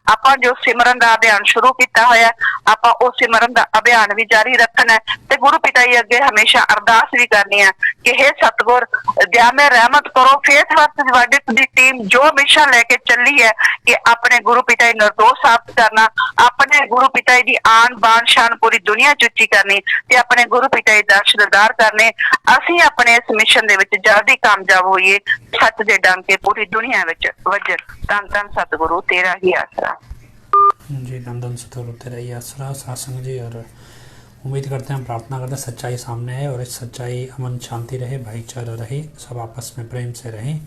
ਆਪਾਂ जो सिमरन ਦਾ अभियान शुरू किया होया, ਆਪਾਂ ਉਹ सिमरन ਦਾ अभियान भी जारी रखना है ते गुरु पिता जी अगे हमेशा अरदास भी करनी है कि हे सतगुर दया में रहमत करो। फेथ वर्सेस वर्डिक्ट दी टीम जो मिशन लेके चली है कि अपने गुरु पिता जी निर्दोष साबित करना, अपने गुरु पिता जी की आन बान शान पूरी दुनिया च उच्ची करनी ते अपने गुरु पिता जी दर्शनदार करने। असीं अपने इस मिशन दे विच जल्दी कामयाब होइए, सच दे डंके पूरी दुनिया विच वजन। धन धन सतगुरु तेरा ही आसरा जी, धन धन सतगुरु तेरा ही आसरा सत्संग जी। और उम्मीद करते हैं, प्रार्थना करते हैं सच्चाई सामने है और इस सच्चाई अमन शांति रहे, भाईचारा रहे, सब आपस में प्रेम से रहें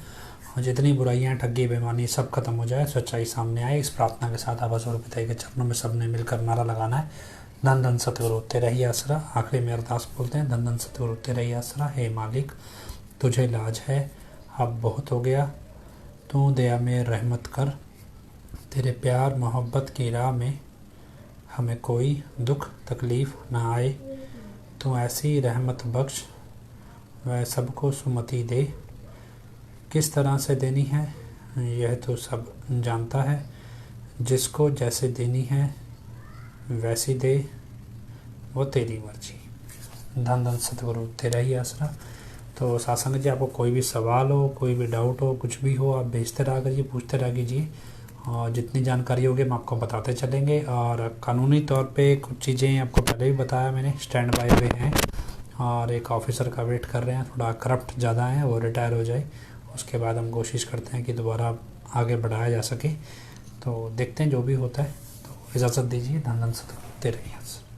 और जितनी बुराइयां ठगी बेईमानी सब खत्म हो जाए, सच्चाई सामने आए। इस प्रार्थना के साथ आप गुरु पिता के चरणों में सबने मिलकर नारा लगाना है, धन धन सतगुरु तेरा ही आसरा। आखिरी में अरदास बोलते हैं, धन धन सतगुरु तेरा ही आसरा। हे मालिक, तुझे लाज है, अब बहुत हो गया, तू दया में रहमत कर, तेरे प्यार मोहब्बत की राह में हमें कोई दुख तकलीफ़ ना आए। तू ऐसी रहमत बख्श, वह सबको सुमति दे, किस तरह से देनी है यह तो सब जानता है, जिसको जैसे देनी है वैसी दे, वो तेरी मर्जी। धन धन सतगुरु तेरा ही आसरा। तो सासंग जी, आपको कोई भी सवाल हो, कोई भी डाउट हो, कुछ भी हो, आप भेजते रहा करिए, पूछते रहा कीजिए, और जितनी जानकारी होगी हम आपको बताते चलेंगे। और कानूनी तौर पे कुछ चीज़ें आपको पहले भी बताया मैंने, स्टैंड बाय पे हैं और एक ऑफिसर का वेट कर रहे हैं, थोड़ा करप्ट ज़्यादा है, वो रिटायर हो जाए उसके बाद हम कोशिश करते हैं कि दोबारा आगे बढ़ाया जा सके। तो देखते हैं जो भी होता है। तो इजाज़त दीजिए। धन धन सतगुरु तेरे ही आसरा।